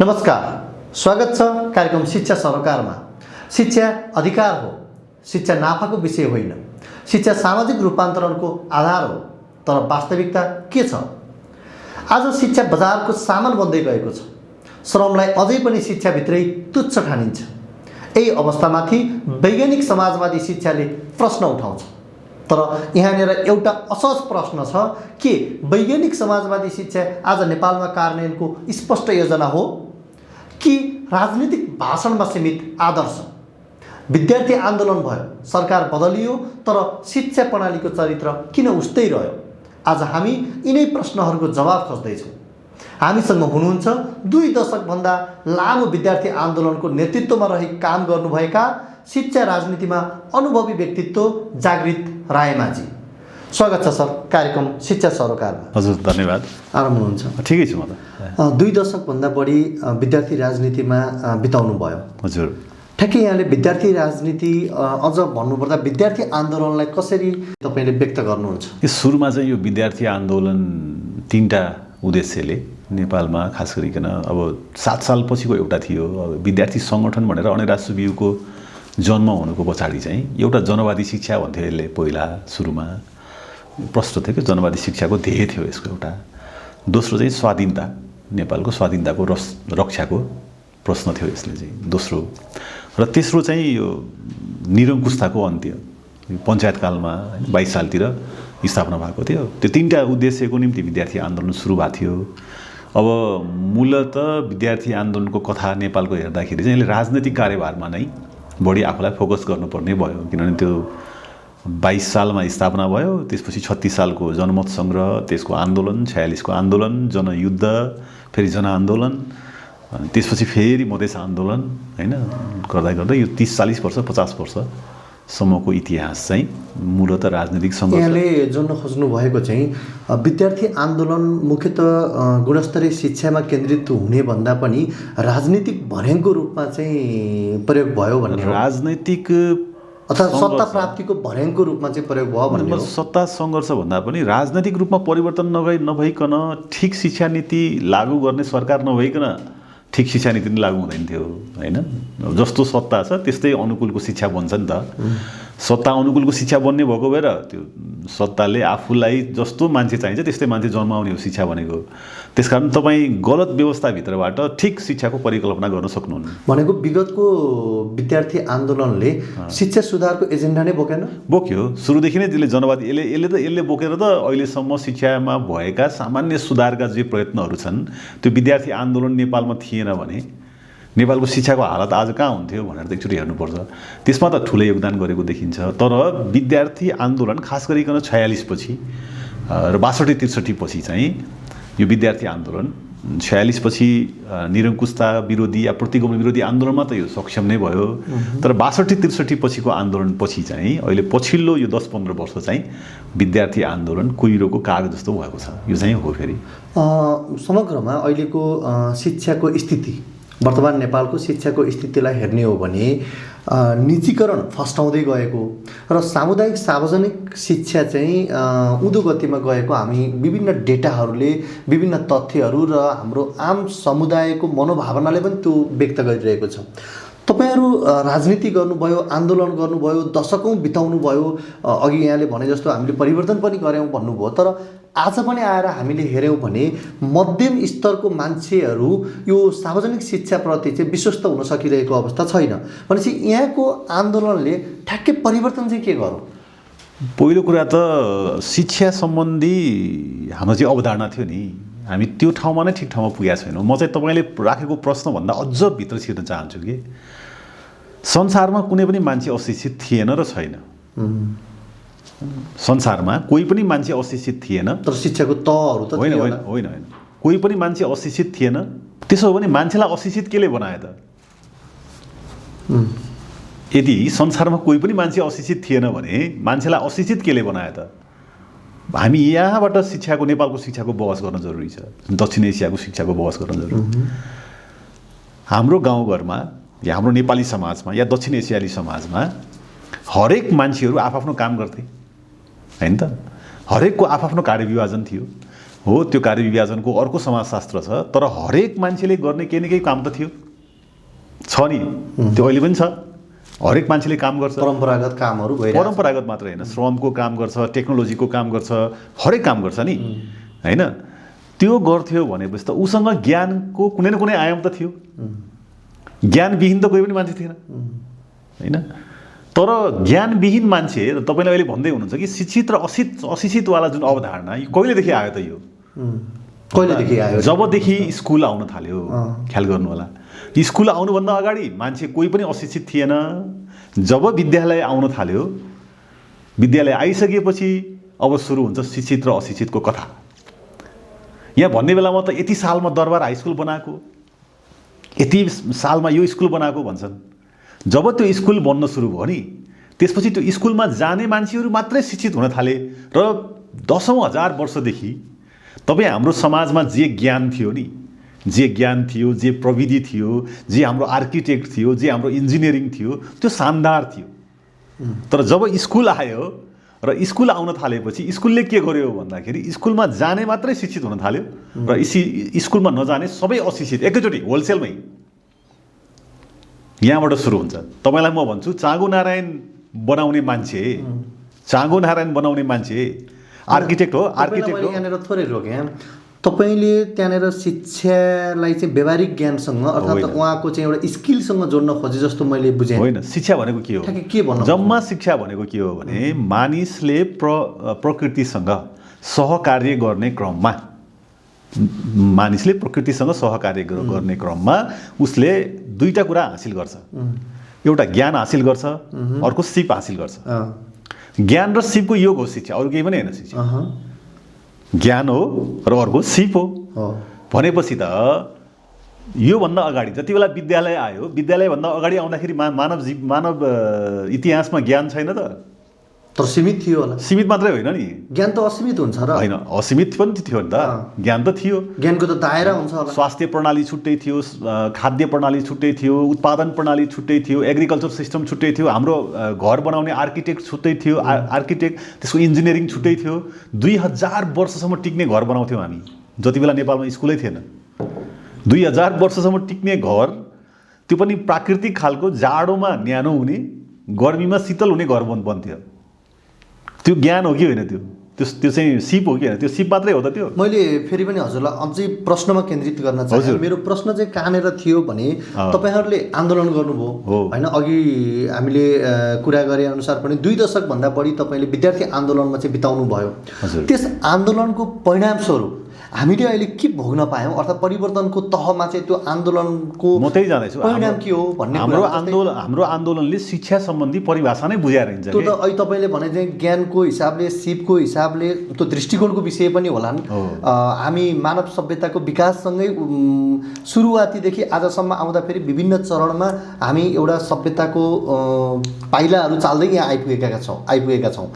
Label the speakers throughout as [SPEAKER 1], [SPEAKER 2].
[SPEAKER 1] नमस्कार, स्वागत छ कार्यक्रम शिक्षा सरोकारमा। शिक्षा अधिकार हो, शिक्षा नाफाको विषय होइन, शिक्षा सामाजिक रूपान्तरणको आधार हो। तर वास्तविकता के छ? आज शिक्षा बजारको सामान बन्दै गएको छ। श्रमलाई अझै पनि शिक्षाभित्रै तुच्छ ठानिन्छ। यही अवस्थामाथि वैज्ञानिक समाजवादी शिक्षाले प्रश्न उठाउँछ। तर यहाँनिर एउटा असहज प्रश्न छ कि वैज्ञानिक समाजवादी शिक्षा आज नेपालमा कार्यान्वयनको स्पष्ट योजना हो कि राजनीतिक भाषणमा सीमित आदर्श? विद्यार्थी आन्दोलन भयो, सरकार बदलियो, तर शिक्षा प्रणालीको चरित्र किन उस्तै रह्यो? आज हामी यिनै प्रश्नहरूको जवाब खोज्दैछौँ। हामीसँग हुनुहुन्छ 2 दशकभन्दा लामो विद्यार्थी आन्दोलनको नेतृत्वमा रही काम गर्नुभएका शिक्षा राजनीतिमा अनुभवी व्यक्तित्व जागृत रायमाझी। स्वागत छ सर कार्यक्रम शिक्षा सरोकारमा।
[SPEAKER 2] हजुर, धन्यवाद।
[SPEAKER 1] आराम हुनुहुन्छ?
[SPEAKER 2] ठिकै छु म त।
[SPEAKER 1] 2 दशकभन्दा बढी विद्यार्थी राजनीतिमा बिताउनु भयो।
[SPEAKER 2] हजुर,
[SPEAKER 1] ठ्याक्कै यहाँले विद्यार्थी राजनीति अझ भन्नुपर्दा विद्यार्थी आन्दोलनलाई कसरी तपाईँले व्यक्त गर्नुहुन्छ?
[SPEAKER 2] यो सुरुमा चाहिँ यो विद्यार्थी आन्दोलन 3टा उद्देश्यले नेपालमा खास गरिकन अब 7 सालपछिको एउटा थियो। अब विद्यार्थी सङ्गठन भनेर अनिराज सुब्युको जन्म हुनुको पछाडि चाहिँ एउटा जनवादी शिक्षा भन्थ्यो। यसले पहिला सुरुमा प्रश्न थियो कि जनवादी शिक्षाको ध्येय थियो यसको एउटा। दोस्रो चाहिँ स्वाधीनता, नेपालको स्वाधीनताको रक्षाको प्रश्न थियो यसले चाहिँ दोस्रो। र तेस्रो चाहिँ यो निरङ्कुशताको अन्त्य, पञ्चायतकालमा 22 सालतिर स्थापना भएको थियो। त्यो 3टा उद्देश्यको निम्ति विद्यार्थी आन्दोलन सुरु भएको थियो। अब मूलत विद्यार्थी आन्दोलनको कथा नेपालको हेर्दाखेरि चाहिँ यसले राजनैतिक कार्यभारमा नै बढी आफूलाई फोकस गर्नुपर्ने भयो। किनभने त्यो 22 सालमा स्थापना भयो, त्यसपछि 36 सालको जनमत सङ्ग्रह, त्यसको आन्दोलन, 46 को आन्दोलन, जनयुद्ध, फेरि जनआन्दोलन, त्यसपछि फेरि मधेस आन्दोलन, होइन, गर्दै गर्दै यो 30-40 वर्ष 50 वर्षसम्मको इतिहास चाहिँ मूलत राजनीतिक सङ्घर्ष।
[SPEAKER 1] यहाँले जोड्न खोज्नु भएको चाहिँ विद्यार्थी आन्दोलन मुख्यतः गुणस्तरीय शिक्षामा केन्द्रित हुने भन्दा पनि राजनीतिक भर्याङको रूपमा चाहिँ प्रयोग भयो भन्ने?
[SPEAKER 2] राजनैतिक
[SPEAKER 1] अथवा सत्ता प्राप्तिको भर्याङको रूपमा चाहिँ प्रयोग भयो भन्ने?
[SPEAKER 2] सत्ता सङ्घर्ष भन्दा पनि राजनैतिक रूपमा परिवर्तन नभइकन ठिक शिक्षा नीति लागू गर्ने सरकार नभइकन ठिक शिक्षा नीति पनि लागू हुँदैन थियो, होइन। जस्तो सत्ता छ त्यस्तै अनुकूलको शिक्षा बन्छ नि त। सत्ता अनुकूलको शिक्षा बन्ने भएको भएर त्यो सत्ताले आफूलाई जस्तो मान्छे चाहिन्छ त्यस्तै मान्छे जन्माउने हो शिक्षा भनेको। त्यसकारण तपाईँ गलत व्यवस्थाभित्रबाट ठिक शिक्षाको परिकल्पना गर्न सक्नुहुन्न।
[SPEAKER 1] भनेको विगतको विद्यार्थी आन्दोलनले शिक्षा सुधारको एजेन्डा नै बोकेन?
[SPEAKER 2] बोक्यो सुरुदेखि नै। त्यसले जनवादी यसले बोकेर त अहिलेसम्म शिक्षामा भएका सामान्य सुधारका जे प्रयत्नहरू छन् त्यो विद्यार्थी आन्दोलन नेपालमा थिएन भने नेपालको शिक्षाको हालत आज कहाँ हुन्थ्यो भनेर त एकचोटि हेर्नुपर्छ। त्यसमा त ठुलो योगदान गरेको देखिन्छ। तर विद्यार्थी आन्दोलन खास गरिकन 46 पछि र 62-63 पछि चाहिँ यो विद्यार्थी आन्दोलन 46 पछि निरङ्कुशता विरोधी या प्रतिगमन विरोधी आन्दोलनमा त यो सक्षम नै भयो। तर 62-63 पछिको आन्दोलन पछि चाहिँ अहिले पछिल्लो यो 10-15 वर्ष चाहिँ विद्यार्थी आन्दोलन कुहिरोको काग जस्तो भएको छ। यो चाहिँ हो। फेरि
[SPEAKER 1] समग्रमा अहिलेको शिक्षाको स्थिति, वर्तमान नेपालको शिक्षाको स्थितिलाई हेर्ने हो भने निजीकरण फस्टाउँदै गएको र सामुदायिक सार्वजनिक शिक्षा चाहिँ उँधो गतिमा गएको हामी विभिन्न डेटाहरूले, विभिन्न तथ्यहरू र हाम्रो आम समुदायको मनोभावनाले पनि त्यो व्यक्त गरिरहेको छ। तपाईँहरू राजनीति गर्नुभयो, आन्दोलन गर्नुभयो, दशकौँ बिताउनु भयो। अघि यहाँले भने जस्तो हामीले परिवर्तन पनि गऱ्यौँ भन्नुभयो। तर आज पनि आएर हामीले हेऱ्यौँ भने मध्यम स्तरको मान्छेहरू यो सार्वजनिक शिक्षाप्रति चाहिँ विश्वस्त हुन सकिरहेको अवस्था छैन। भनेपछि यहाँको आन्दोलनले ठ्याक्कै परिवर्तन चाहिँ के गर्यो?
[SPEAKER 2] पहिलो कुरा त शिक्षा सम्बन्धी हाम्रो चाहिँ अवधारणा थियो नि, हामी त्यो ठाउँमा नै ठिक ठाउँमा पुगेका छैनौँ। म चाहिँ तपाईँले राखेको प्रश्नभन्दा अझ भित्र छिर्न चाहन्छु कि संसारमा कुनै पनि मान्छे अशिक्षित थिएन र छैन। संसारमा कोही पनि मान्छे अशिक्षित थिएन। तर शिक्षाको तहहरू त
[SPEAKER 1] होइन
[SPEAKER 2] होइन होइन होइन कोही पनि मान्छे अशिक्षित थिएन। त्यसो हो भने मान्छेलाई अशिक्षित केले बनायो त? यदि संसारमा कोही पनि मान्छे अशिक्षित थिएन भने मान्छेलाई अशिक्षित केले बनायो त? हामी यहाँबाट शिक्षाको, नेपालको शिक्षाको बहस गर्न जरुरी छ। दक्षिण एसियाको शिक्षाको बहस गर्न जरुरी। हाम्रो गाउँघरमा या हाम्रो नेपाली समाजमा या दक्षिण एसियाली समाजमा हरेक मान्छेहरू आफ्नो काम गर्थे, हैन त? हरेकको आफ्नो कार्यविभाजन थियो। हो त्यो कार्य विभाजनको अर्को समाजशास्त्र छ तर हरेक मान्छेले गर्ने केही न केही काम त थियो छ नि त्यो अहिले पनि छ हरेक मान्छेले काम गर्छ
[SPEAKER 1] परम्परागत कामहरू भइरहेको
[SPEAKER 2] परम्परागत मात्र हैन श्रमको काम गर्छ टेक्नोलोजीको काम गर्छ हरेक काम गर्छ नि हैन त्यो गर्थ्यो भनेपछि त उसँग ज्ञानको कुनै न कुनै आयाम त थियो ज्ञानविहीन त कोही पनि मान्छे थिएन हैन तर ज्ञानविहीन मान्छे तपाईले अहिले भन्दै हुनुहुन्छ कि शिक्षित र अशिक्षितवाला जुन अवधारणा यो कहिलेदेखि आयो त यो
[SPEAKER 1] कहिलेदेखि आयो
[SPEAKER 2] जबदेखि स्कुल आउन थाल्यो ख्याल गर्नु होला स्कुल आउनुभन्दा अगाडि मान्छे कोही पनि अशिक्षित थिएन जब विद्यालय आउन थाल्यो विद्यालय आइसकेपछि अब सुरु हुन्छ शिक्षित र अशिक्षितको कथा यहाँ भन्ने बेलामा त यति सालमा दरबार हाई स्कुल बनाएको यति सालमा यो स्कुल बनाएको भन्छन् जब त्यो स्कुल बन्न सुरु भयो नि त्यसपछि त्यो स्कुलमा जाने मान्छेहरू मात्रै शिक्षित हुन थाले र दशौं हजार वर्षदेखि तपाईँ हाम्रो समाजमा जे ज्ञान थियो नि जे ज्ञान थियो जे प्रविधि थियो जे हाम्रो आर्किटेक्ट थियो जे हाम्रो इन्जिनियरिङ थियो त्यो शानदार थियो तर जब स्कुल आयो र स्कुल आउन थालेपछि स्कुलले के गर्यो भन्दाखेरि स्कुलमा जाने मात्रै शिक्षित हुन थाल्यो र स्कुलमा नजाने सबै अशिक्षित एकैचोटि होलसेलमै यहाँबाट सुरु हुन्छ तपाईलाई म भन्छु चाँगो नारायण बनाउने मान्छे आर्किटेक्ट हो
[SPEAKER 1] यहाँनिर थोरै रोकेँ तपाईले त्यहाँनिर शिक्षालाई चाहिँ व्यावहारिक ज्ञानसँग अर्थात् उहाँको चाहिँ एउटा स्किलसँग जोड्न खोजे जस्तो मैले बुझेँ
[SPEAKER 2] होइन शिक्षा भनेको के हो
[SPEAKER 1] के भन्नु
[SPEAKER 2] जम्मा शिक्षा भनेको के हो भने मानिसले प्रकृतिसँग सहकार्य गर्ने क्रममा उसले दुईटा कुरा हासिल गर्छ एउटा ज्ञान हासिल गर्छ अर्को सिप हासिल गर्छ ज्ञान र सिपको योग हो शिक्षा अरु केही पनि हैन शिक्षा ज्ञान हो र अर्को सिप हो भनेपछि त यो भन्दा अगाडि जति बेला विद्यालय आयो विद्यालय भन्दा अगाडि आउँदाखेरि मानव इतिहासमा ज्ञान छैन त
[SPEAKER 1] तर सीमित थियो होला
[SPEAKER 2] सीमित मात्रै होइन नि
[SPEAKER 1] ज्ञान त असीमित हुन्छ र
[SPEAKER 2] हैन असीमित पनि थियो नि त ज्ञान त थियो
[SPEAKER 1] ज्ञानको त दायरा हुन्छ होला
[SPEAKER 2] स्वास्थ्य प्रणाली छुट्टै थियो खाद्य प्रणाली छुट्टै थियो उत्पादन प्रणाली छुट्टै थियो एग्रिकल्चर सिस्टम छुट्टै थियो हाम्रो घर बनाउने आर्किटेक्ट छुट्टै थियो आर्किटेक्ट त्यसको इन्जिनियरिङ छुट्टै थियो 2000 वर्षसम्म टिक्ने घर बनाउँथ्यौं हामी जति बेला नेपालमा स्कुलै थिएन 2000 वर्षसम्म टिक्ने घर त्यो पनि प्राकृतिक खालको जाडोमा न्यानो हुने गर्मीमा शीतल हुने घर बन्थ्यो त्यो ज्ञान हो कि होइन त्यो चाहिँ सिप हो कि होइन त्यो सिप मात्रै हो त त्यो
[SPEAKER 1] मैले फेरि पनि हजुरलाई अझै प्रश्नमा केन्द्रित गर्न चाहे मेरो प्रश्न चाहिँ कहाँनिर थियो भने तपाईहरुले आन्दोलन गर्नुभयो हैन अघि हामीले कुरा गरे अनुसार पनि 2 दशक भन्दा बढी तपाईले विद्यार्थी आन्दोलनमा चाहिँ बिताउनु भयो त्यस आन्दोलनको परिणाम स्वरूप हामीले अहिले के भोग्न पायौं अर्थात् परिवर्तनको तहमा चाहिँ त्यो आन्दोलनको
[SPEAKER 2] म त्यही जान्दैछु
[SPEAKER 1] परिणाम के हो भन्ने
[SPEAKER 2] हाम्रो आन्दोलनले शिक्षा सम्बन्धी परिभाषा नै बुझाएर हिँड्छ
[SPEAKER 1] त्यो त अहिले तपाईले भने चाहिँ ज्ञानको हिसाबले सिपको हिसाबले त्यो दृष्टिकोणको विषय पनि होलान् हामी मानव सभ्यताको विकाससँगै सुरुवातीदेखि आजसम्म आउँदा फेरि विभिन्न चरणमा हामी एउटा सभ्यताको पाइलाहरू चाल्दै यहाँ आइपुगेका छौं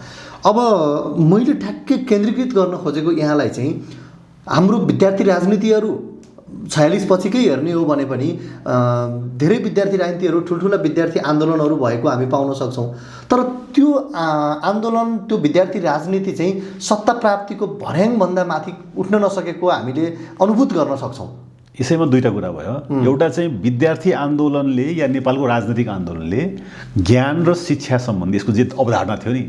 [SPEAKER 1] अब मैले ठ्याक्कै केन्द्रीकृत गर्न खोजेको यहाँलाई चाहिँ हाम्रो विद्यार्थी राजनीतिहरू 46 पछिकै हेर्ने हो भने पनि धेरै विद्यार्थी राजनीतिहरू ठुलठुला विद्यार्थी आन्दोलनहरू भएको हामी पाउन सक्छौं तर त्यो आन्दोलन त्यो विद्यार्थी राजनीति चाहिँ सत्ता प्राप्तिको भर्याङ भन्दा माथि उठ्न नसकेको हामीले अनुभूत गर्न सक्छौं
[SPEAKER 2] यसैमा दुईटा कुरा भयो एउटा चाहिँ विद्यार्थी आन्दोलनले या नेपालको राजनीतिक आन्दोलनले ज्ञान र शिक्षा सम्बन्धी यसको जे अवधारणा थियो नि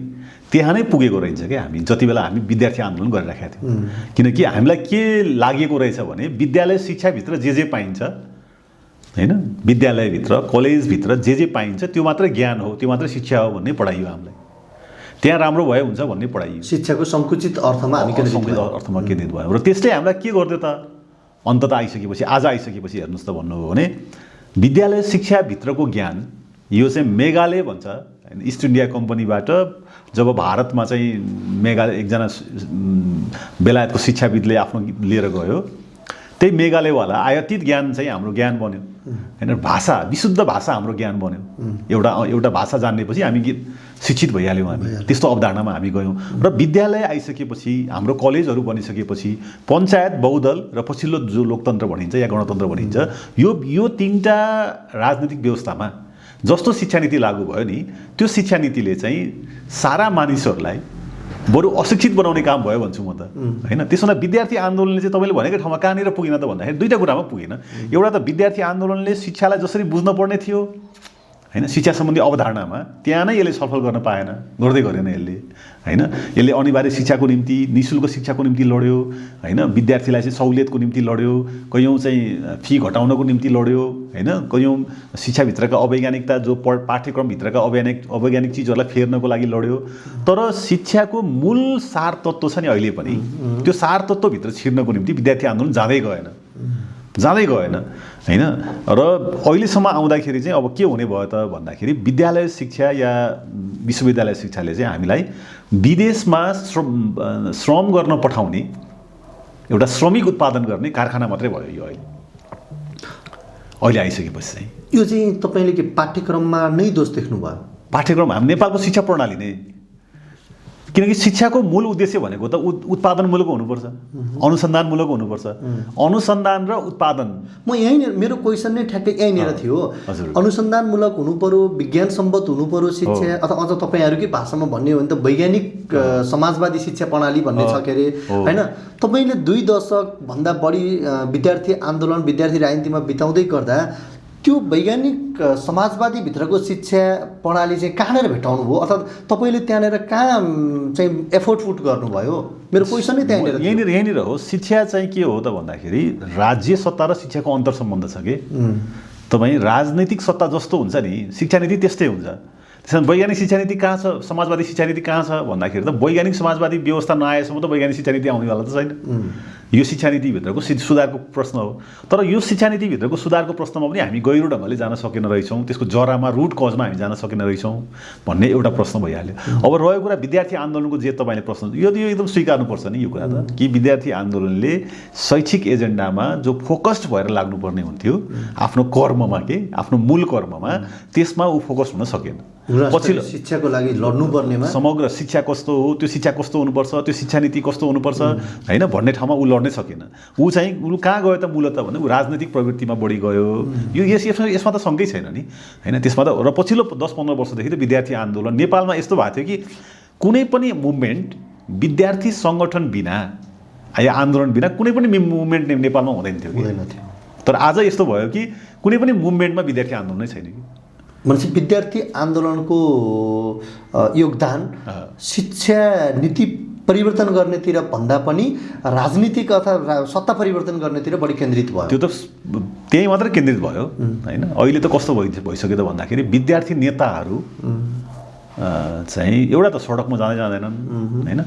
[SPEAKER 2] त्यहाँ नै पुगेको रहेछ क्या हामी जति बेला हामी विद्यार्थी आन्दोलन गरिराखेका थियौं किनकि हामीलाई के लागेको रहेछ भने विद्यालय शिक्षाभित्र जे पाइन्छ हैन विद्यालयभित्र कलेजभित्र जे पाइन्छ त्यो मात्रै ज्ञान हो त्यो मात्रै शिक्षा हो भन्ने पढाइयो हामीलाई त्यहाँ राम्रो भयो हुन्छ भन्ने पढाइयो
[SPEAKER 1] शिक्षाको संकुचित अर्थमा हामी
[SPEAKER 2] केन्द्रित भयो र त्यसले हामीलाई के गर्यो त अन्तत आइसकेपछि आज आइसकेपछि हेर्नुस् त भन्नुभयो भने विद्यालय शिक्षाभित्रको ज्ञान यो चाहिँ मेघालय भन्छ ईस्ट इन्डिया कम्पनीबाट जब भारतमा चाहिँ मेघालय एकजना बेलायतको शिक्षाविदले आफ्नो लिएर गयो त्यही मेघालयवाला आयातित ज्ञान चाहिँ हाम्रो ज्ञान बन्यो हैन भाषा विशुद्ध भाषा हाम्रो ज्ञान बन्यो एउटा भाषा जान्नेपछि हामी शिक्षित भइहाल्यौँ हामी त्यस्तो अवधारणामा हामी गयौँ र विद्यालय आइसकेपछि हाम्रो कलेजहरू बनिसकेपछि पञ्चायत बहुदल र पछिल्लो जो लोकतन्त्र भनिन्छ या गणतन्त्र भनिन्छ यो तीनटा राजनीतिक व्यवस्थामा जस्तो शिक्षा नीति लागू भयो नि त्यो शिक्षा नीतिले चाहिँ सारा मानिसहरूलाई बरु अशिक्षित बनाउने काम भयो भन्छु म त होइन। त्यसो हुँदा विद्यार्थी आन्दोलनले चाहिँ तपाईँले भनेको ठाउँमा कहाँनिर पुगेन त भन्दाखेरि दुईवटा कुरामा पुगेन। एउटा त विद्यार्थी आन्दोलनले शिक्षालाई जसरी बुझ्न पर्ने थियो होइन, शिक्षा सम्बन्धी अवधारणामा त्यहाँ नै यसले छलफल गर्न पाएन, गर्दै गरेन यसले होइन। यसले अनिवार्य शिक्षाको निम्ति, निःशुल्क शिक्षाको निम्ति लड्यो होइन, विद्यार्थीलाई चाहिँ सहुलियतको निम्ति लड्यो, कयौँ चाहिँ फी घटाउनको निम्ति लड्यो होइन, कयौँ शिक्षाभित्रका अवैज्ञानिकता जो पाठ्यक्रमभित्रका अवैज्ञानिक चिजहरूलाई फेर्नको लागि लड्यो। तर शिक्षाको मूल सार तत्त्व छ नि अहिले पनि, त्यो सार तत्त्वभित्र छिर्नको निम्ति विद्यार्थी आन्दोलन जाँदै गएन होइन। र अहिलेसम्म आउँदाखेरि चाहिँ अब के हुने भयो त भन्दाखेरि विद्यालय शिक्षा या विश्वविद्यालय शिक्षाले चाहिँ हामीलाई विदेशमा श्रम गर्न पठाउने एउटा श्रमिक उत्पादन गर्ने कारखाना मात्रै भयो यो अहिले आइसकेपछि चाहिँ।
[SPEAKER 1] यो चाहिँ तपाईँले के पाठ्यक्रममा नै दोष देख्नुभयो?
[SPEAKER 2] पाठ्यक्रम हामी नेपालको शिक्षा प्रणाली नै, किनकि शिक्षाको मूल उद्देश्य भनेको त उत्पादनमूलक हुनुपर्छ, अनुसन्धानमूलक हुनुपर्छ। अनुसन्धान र उत्पादन,
[SPEAKER 1] म यहीँनिर मेरो क्वेसन नै ठ्याक्कै यहीँनिर थियो। अनुसन्धानमूलक हुनु पर्यो, विज्ञान सम्बद्ध हुनु पर्यो शिक्षा, अथवा अझ तपाईँहरूकै भाषामा भन्ने हो भने त वैज्ञानिक समाजवादी शिक्षा प्रणाली भन्ने छ के अरे होइन। तपाईँले 2 दशकभन्दा बढी विद्यार्थी आन्दोलन, विद्यार्थी राजनीतिमा बिताउँदै गर्दा त्यो वैज्ञानिक समाजवादी भित्रको शिक्षा प्रणाली चाहिँ कहाँनिर भेटाउनु भयो, अथवा तपाईँले त्यहाँनिर कहाँ चाहिँ एफोर्ट पुट गर्नुभयो? मेरो क्वेसन नै
[SPEAKER 2] यहीँनिर हो। शिक्षा चाहिँ के हो त भन्दाखेरि राज्य सत्ता र शिक्षाको अन्तर सम्बन्ध छ कि तपाईँ राजनैतिक सत्ता जस्तो हुन्छ नि शिक्षा नीति त्यस्तै हुन्छ। त्यसमा वैज्ञानिक शिक्षा नीति कहाँ छ, समाजवादी शिक्षा नीति कहाँ छ भन्दाखेरि त वैज्ञानिक समाजवादी व्यवस्था नआएसम्म त वैज्ञानिक शिक्षा नीति आउनेवाला त छैन। यो शिक्षा नीतिभित्रको सुधारको प्रश्न हो। तर यो शिक्षा नीतिभित्रको सुधारको प्रश्नमा पनि हामी गहिरो ढङ्गले जान सकेन रहेछौँ, त्यसको जरामा रुट कजमा हामी जान सकेन रहेछौँ भन्ने एउटा प्रश्न भइहाल्यो। अब रह्यो कुरा विद्यार्थी आन्दोलनको जे तपाईँले प्रश्न, यो एकदम स्वीकार्नुपर्छ नि यो कुरा त, कि विद्यार्थी आन्दोलनले शैक्षिक एजेन्डामा जो फोकस्ड भएर लाग्नुपर्ने हुन्थ्यो आफ्नो कर्ममा, आफ्नो मूल कर्ममा, त्यसमा ऊ फोकस हुन सकेन।
[SPEAKER 1] पछिल्लो शिक्षाको लागि लड्नुपर्नेमा,
[SPEAKER 2] समग्र शिक्षा कस्तो हो, त्यो शिक्षा कस्तो हुनुपर्छ, त्यो शिक्षा नीति कस्तो हुनुपर्छ होइन भन्ने ठाउँमा ऊ लड्नै सकेन। ऊ चाहिँ ऊ कहाँ गयो त मूलतः भन्दा ऊ राजनैतिक प्रवृत्तिमा बढी गयो। यो यसमा त शङ्कै छैन नि होइन। त्यसमा त र पछिल्लो 10-15 वर्षदेखि त विद्यार्थी आन्दोलन नेपालमा यस्तो भएको थियो कि कुनै पनि मुभमेन्ट विद्यार्थी सङ्गठन बिना या आन्दोलन बिना कुनै पनि मुभमेन्ट नेपालमा हुँदैन थियो कि। तर आज यस्तो भयो कि कुनै पनि मुभमेन्टमा विद्यार्थी आन्दोलन नै छैन कि।
[SPEAKER 1] भनेपछि विद्यार्थी आन्दोलनको योगदान शिक्षा नीति परिवर्तन गर्नेतिर भन्दा पनि राजनीतिक अथवा सत्ता परिवर्तन गर्नेतिर बढी केन्द्रित भयो।
[SPEAKER 2] त्यो त त्यही मात्रै केन्द्रित भयो होइन। अहिले त कस्तो भइसक्यो त भन्दाखेरि विद्यार्थी नेताहरू चाहिँ एउटा त सडकमा जाँदैनन् होइन।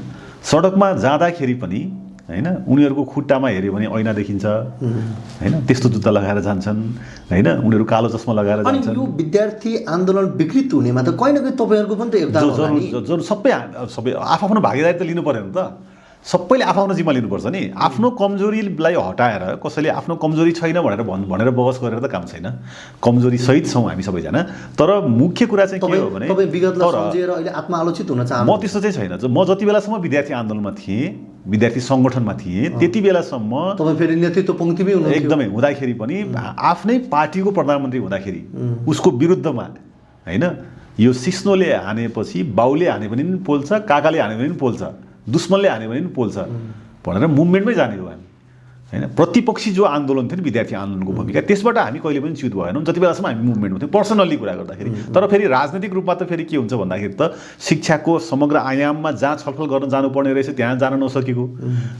[SPEAKER 2] सडकमा जाँदाखेरि पनि होइन उनीहरूको खुट्टामा हेऱ्यो भने ऐना देखिन्छ होइन, त्यस्तो जुत्ता लगाएर जान्छन् होइन, उनीहरू कालो चस्मा लगाएर जान्छन्।
[SPEAKER 1] यो विद्यार्थी आन्दोलन विकृत हुनेमा त कहीँ न कहीँ तपाईँहरूको पनि त योगदान होला नि।
[SPEAKER 2] सबै आफ्नो भागीदारी त लिनु पऱ्यो नि त। सबैले आफ्नो जिम्मा लिनुपर्छ नि। आफ्नो कमजोरीलाई हटाएर कसैले आफ्नो कमजोरी छैन भनेर बहस गरेर त काम छैन। कमजोरी सहित छौँ हामी सबैजना। तर मुख्य कुरा चाहिँ के हो भने
[SPEAKER 1] विगतलाई सम्झेर अहिले आत्मालोचित हुन चाहन्छु।
[SPEAKER 2] म त्यस्तो चाहिँ छैन। म जति बेलासम्म विद्यार्थी आन्दोलनमा थिएँ, विद्यार्थी सङ्गठनमा थिएँ, त्यति बेलासम्म
[SPEAKER 1] तपाईँ फेरि नेतृत्व पङ्क्तिमै हुनुहुन्थ्यो।
[SPEAKER 2] एकदमै हुँदाखेरि पनि आफ्नै पार्टीको प्रधानमन्त्री हुँदाखेरि उसको विरुद्धमा होइन, यो सिस्नोले हानेपछि बाउले हाने पनि पोल्छ, काकाले हाने पनि पोल्छ, दुश्मनले हाने पनि पोल्छ भनेर मुभमेन्टमै जाने हो हामी होइन। प्रतिपक्षी जो आन्दोलन थियो नि विद्यार्थी आन्दोलनको भूमिका, त्यसबाट हामी कहिले पनि च्युत भएनौँ जति बेलासम्म हामी मुभमेन्टमा थियौँ पर्सनल्ली कुरा गर्दाखेरि। तर फेरि राजनैतिक रूपमा त फेरि के हुन्छ भन्दाखेरि त शिक्षाको समग्र आयाममा जहाँ छलफल गर्न जानुपर्ने रहेछ त्यहाँ जान नसकेको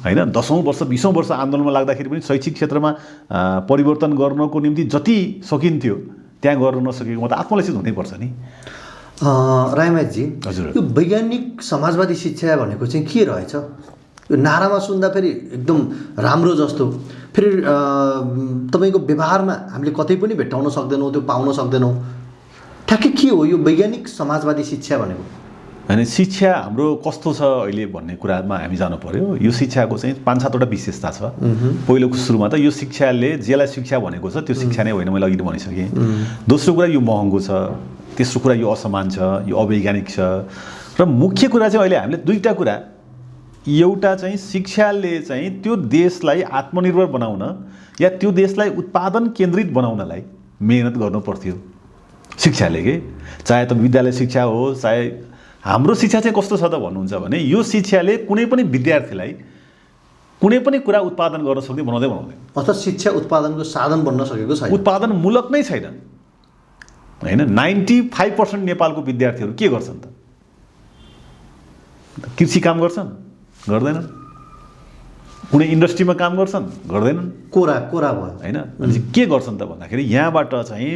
[SPEAKER 2] होइन। 10औँ वर्ष 20औँ वर्ष आन्दोलनमा लाग्दाखेरि पनि शैक्षिक क्षेत्रमा परिवर्तन गर्नको निम्ति जति सकिन्थ्यो त्यहाँ गर्न नसकेको म त आत्मलक्षित हुनैपर्छ नि।
[SPEAKER 1] रायमाझी,
[SPEAKER 2] हजुर,
[SPEAKER 1] यो वैज्ञानिक समाजवादी शिक्षा भनेको चाहिँ के रहेछ? यो नारामा सुन्दा फेरि एकदम राम्रो जस्तो, फेरि तपाईँको व्यवहारमा हामीले कतै पनि भेट्टाउन सक्दैनौँ, त्यो पाउन सक्दैनौँ। ठ्याक्कै के हो यो वैज्ञानिक समाजवादी शिक्षा भनेको?
[SPEAKER 2] होइन, शिक्षा हाम्रो कस्तो छ अहिले भन्ने कुरामा हामी जानु पर्यो। यो शिक्षाको चाहिँ 5-7वटा विशेषता छ। पहिलोको सुरुमा त यो शिक्षाले जेलाई शिक्षा भनेको छ त्यो शिक्षा नै होइन, मैले अघि भनिसकेँ। दोस्रो कुरा यो महँगो छ, तेस्रो कुरा यो असमान छ, यो अवैज्ञानिक छ। र मुख्य कुरा चाहिँ अहिले हामीले दुईवटा कुरा, एउटा चाहिँ शिक्षाले चाहिँ त्यो देशलाई आत्मनिर्भर बनाउन या त्यो देशलाई उत्पादन केन्द्रित बनाउनलाई मेहनत गर्नु पर्थ्यो शिक्षाले के। चाहे त विद्यालय शिक्षा हो, चाहे हाम्रो शिक्षा चाहिँ कस्तो छ त भन्नुहुन्छ भने यो शिक्षाले कुनै पनि विद्यार्थीलाई कुनै पनि कुरा उत्पादन गर्न सक्ने बनाउँदैन।
[SPEAKER 1] अर्थात् शिक्षा उत्पादनको साधन बन्न सकेको छैन,
[SPEAKER 2] उत्पादनमूलक नै छैन होइन। 95% नेपालको विद्यार्थीहरू के गर्छन् त? कृषि काम गर्छन्? गर्दैनन्। कुनै इन्डस्ट्रीमा काम गर्छन्? गर्दैनन्।
[SPEAKER 1] कोरा भयो
[SPEAKER 2] होइन। अनि के गर्छन् त भन्दाखेरि यहाँबाट चाहिँ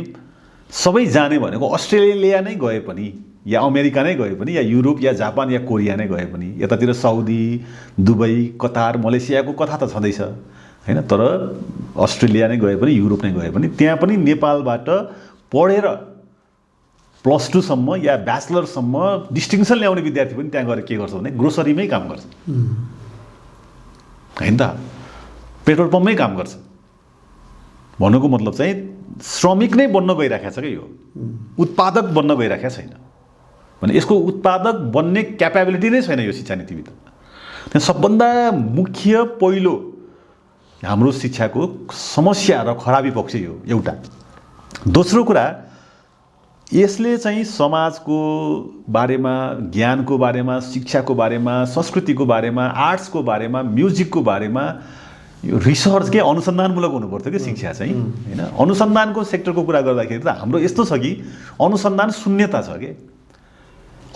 [SPEAKER 2] सबै जाने भनेको अस्ट्रेलिया नै गए पनि या अमेरिका नै गए पनि या युरोप या जापान या कोरिया नै गए पनि यतातिर साउदी, दुबई, कतार, मलेसियाको कथा त छँदैछ होइन। तर अस्ट्रेलिया नै गए पनि युरोप नै गए पनि त्यहाँ पनि नेपालबाट पढेर +2 सम्म या ब्याचलरसम्म डिस्टिङसन ल्याउने विद्यार्थी पनि त्यहाँ गएर के गर्छ भने ग्रोसरीमै काम गर्छ होइन त, पेट्रोल पम्पमै काम गर्छ। भन्नुको मतलब चाहिँ श्रमिक नै बन्न गइराखेको छ कि यो उत्पादक बन्न गइराखेको छैन भने यसको उत्पादक बन्ने क्यापेबिलिटी नै छैन यो शिक्षा नीतिभित्र। त्यहाँ सबभन्दा मुख्य पहिलो हाम्रो शिक्षाको समस्या र खराबी पक्ष यो एउटा। दोस्रो कुरा, यसले चाहिँ समाजको बारेमा, ज्ञानको बारेमा, शिक्षाको बारेमा, संस्कृतिको बारेमा, आर्ट्सको बारेमा, म्युजिकको बारेमा यो रिसर्च के अनुसन्धानमूलक हुनुपर्थ्यो कि शिक्षा चाहिँ होइन। अनुसन्धानको सेक्टरको कुरा गर्दाखेरि त हाम्रो यस्तो छ कि अनुसन्धान शून्यता छ कि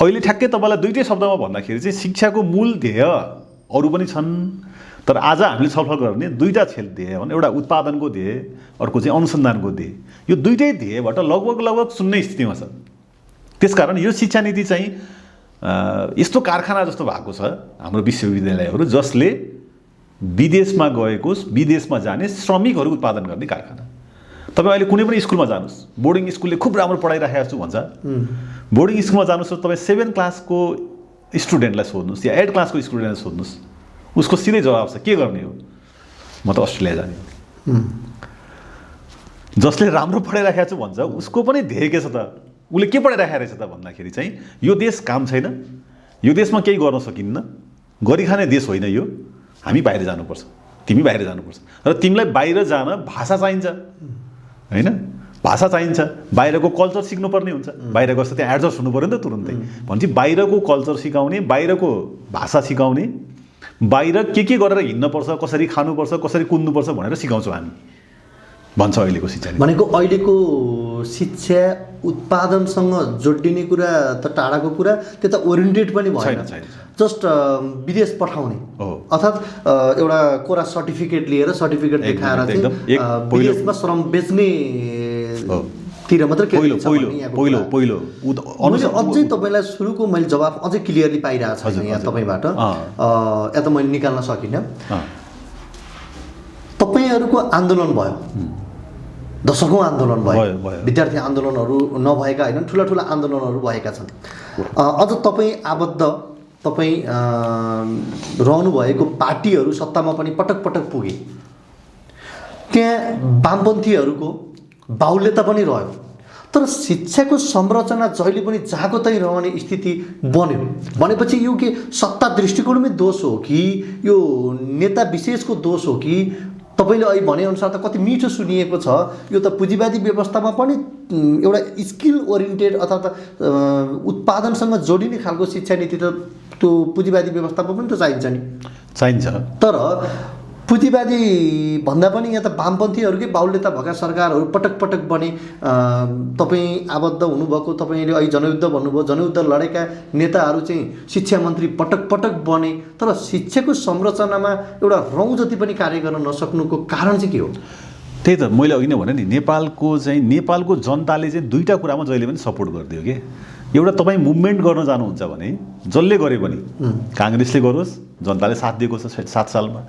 [SPEAKER 2] अहिले ठ्याक्कै तपाईँलाई दुईटै शब्दमा भन्दाखेरि चाहिँ शिक्षाको मूल ध्येय अरू पनि छन्, तर आज हामीले छलफल गर्ने दुईवटा ध्येय भने एउटा उत्पादनको ध्येय, अर्को चाहिँ अनुसन्धानको ध्येय। यो दुईटै ध्येयबाट लगभग शून्य स्थितिमा छ। त्यसकारण यो शिक्षा नीति चाहिँ यस्तो कारखाना जस्तो भएको छ हाम्रो विश्वविद्यालयहरू, जसले विदेशमा गएको, विदेशमा जाने श्रमिकहरू उत्पादन गर्ने कारखाना। तपाईँ अहिले कुनै पनि स्कुलमा जानुहोस्, बोर्डिङ स्कुलले खुब राम्रो पढाइराखेको छु भन्छ, बोर्डिङ स्कुलमा जानुहोस् तपाईँ 7 क्लासको स्टुडेन्टलाई सोध्नुहोस् या 8 क्लासको स्टुडेन्टलाई सोध्नुहोस्, उसको सिधै जवाब छ के गर्ने हो, म त अस्ट्रेलिया जाने हो। जसले राम्रो पढाइराखेको छु भन्छ उसको पनि ध्येय के छ त, उसले के पढाइराखेको रहेछ त भन्दाखेरि चाहिँ यो देश काम छैन, यो देशमा केही गर्न सकिन्न, गरिखाने देश होइन यो, हामी बाहिर जानुपर्छ, तिमी बाहिर जानुपर्छ। र तिमीलाई बाहिर जान भाषा चाहिन्छ होइन, भाषा चाहिन्छ, बाहिरको कल्चर सिक्नुपर्ने हुन्छ, बाहिर गएपछि त्यहाँ एडजस्ट हुनु पऱ्यो नि त तुरुन्तै। भनेपछि बाहिरको कल्चर सिकाउने, बाहिरको भाषा सिकाउने, बाहिर के गरेर हिँड्नुपर्छ, कसरी खानुपर्छ, कसरी कुद्नुपर्छ भनेर सिकाउँछौँ हामी भन्छ अहिलेको शिक्षा।
[SPEAKER 1] भनेको अहिलेको शिक्षा उत्पादनसँग जोडिने कुरा त टाढाको कुरा, त्यो त ओरिएन्टेड पनि भएन, जस्ट विदेश पठाउने अर्थात् एउटा कोरा सर्टिफिकेट लिएर सर्टिफिकेट देखाएर चाहिँ विदेशमा श्रम बेच्ने तिर मात्र
[SPEAKER 2] पहिलो
[SPEAKER 1] अझै तपाईँलाई सुरुको मैले जवाफ अझै क्लियरली पाइरहेको छैन यहाँ तपाईँबाट, या त मैले निकाल्न सकिनँ। तपाईँहरूको आन्दोलन भयो, दशकौँ आन्दोलन भयो, विद्यार्थी आन्दोलनहरू नभएका होइन, ठुला ठुला आन्दोलनहरू भएका छन्। अझ तपाईँ आबद्ध, तपाईँ रहनुभएको पार्टीहरू सत्तामा पनि पटक पटक पुगे, त्यहाँ वामपन्थीहरूको बाहुल्यता पनि रह्यो, तर शिक्षाको संरचना जहिले पनि जहाँको तै रहने स्थिति बन्यो भनेपछि यो के सत्ता दृष्टिकोणमै दोष हो कि यो नेता विशेषको दोष हो कि तपाईँले अहिले भनेअनुसार त कति मिठो सुनिएको छ, यो त पुँजीवादी व्यवस्थामा पनि एउटा स्किल ओरिएन्टेड अथवा उत्पादनसँग जोडिने खालको शिक्षा नीति त त्यो पुँजीवादी व्यवस्थामा पनि त चाहिन्छ नि,
[SPEAKER 2] चाहिन्छ।
[SPEAKER 1] तर पुँजीवादी भन्दा पनि यहाँ त वामपन्थीहरूकै बाहुल्यता भएका सरकारहरू पटक पटक बने। तपाईँ आबद्ध हुनुभएको, तपाईँले अहिले जनयुद्ध भन्नुभयो, जनयुद्ध लडेका नेताहरू चाहिँ शिक्षा मन्त्री पटक पटक बने, तर शिक्षाको संरचनामा एउटा रौँ जति पनि कार्य गर्न नसक्नुको कारण चाहिँ के हो?
[SPEAKER 2] त्यही त मैले अघि नै भने नि, नेपालको जनताले चाहिँ दुईवटा कुरामा जहिले पनि सपोर्ट गरिदियो कि। एउटा तपाईँ मुभमेन्ट गर्न जानुहुन्छ भने जसले गरे पनि, काङ्ग्रेसले गरोस्, जनताले साथ दिएको छ 7 सालमा,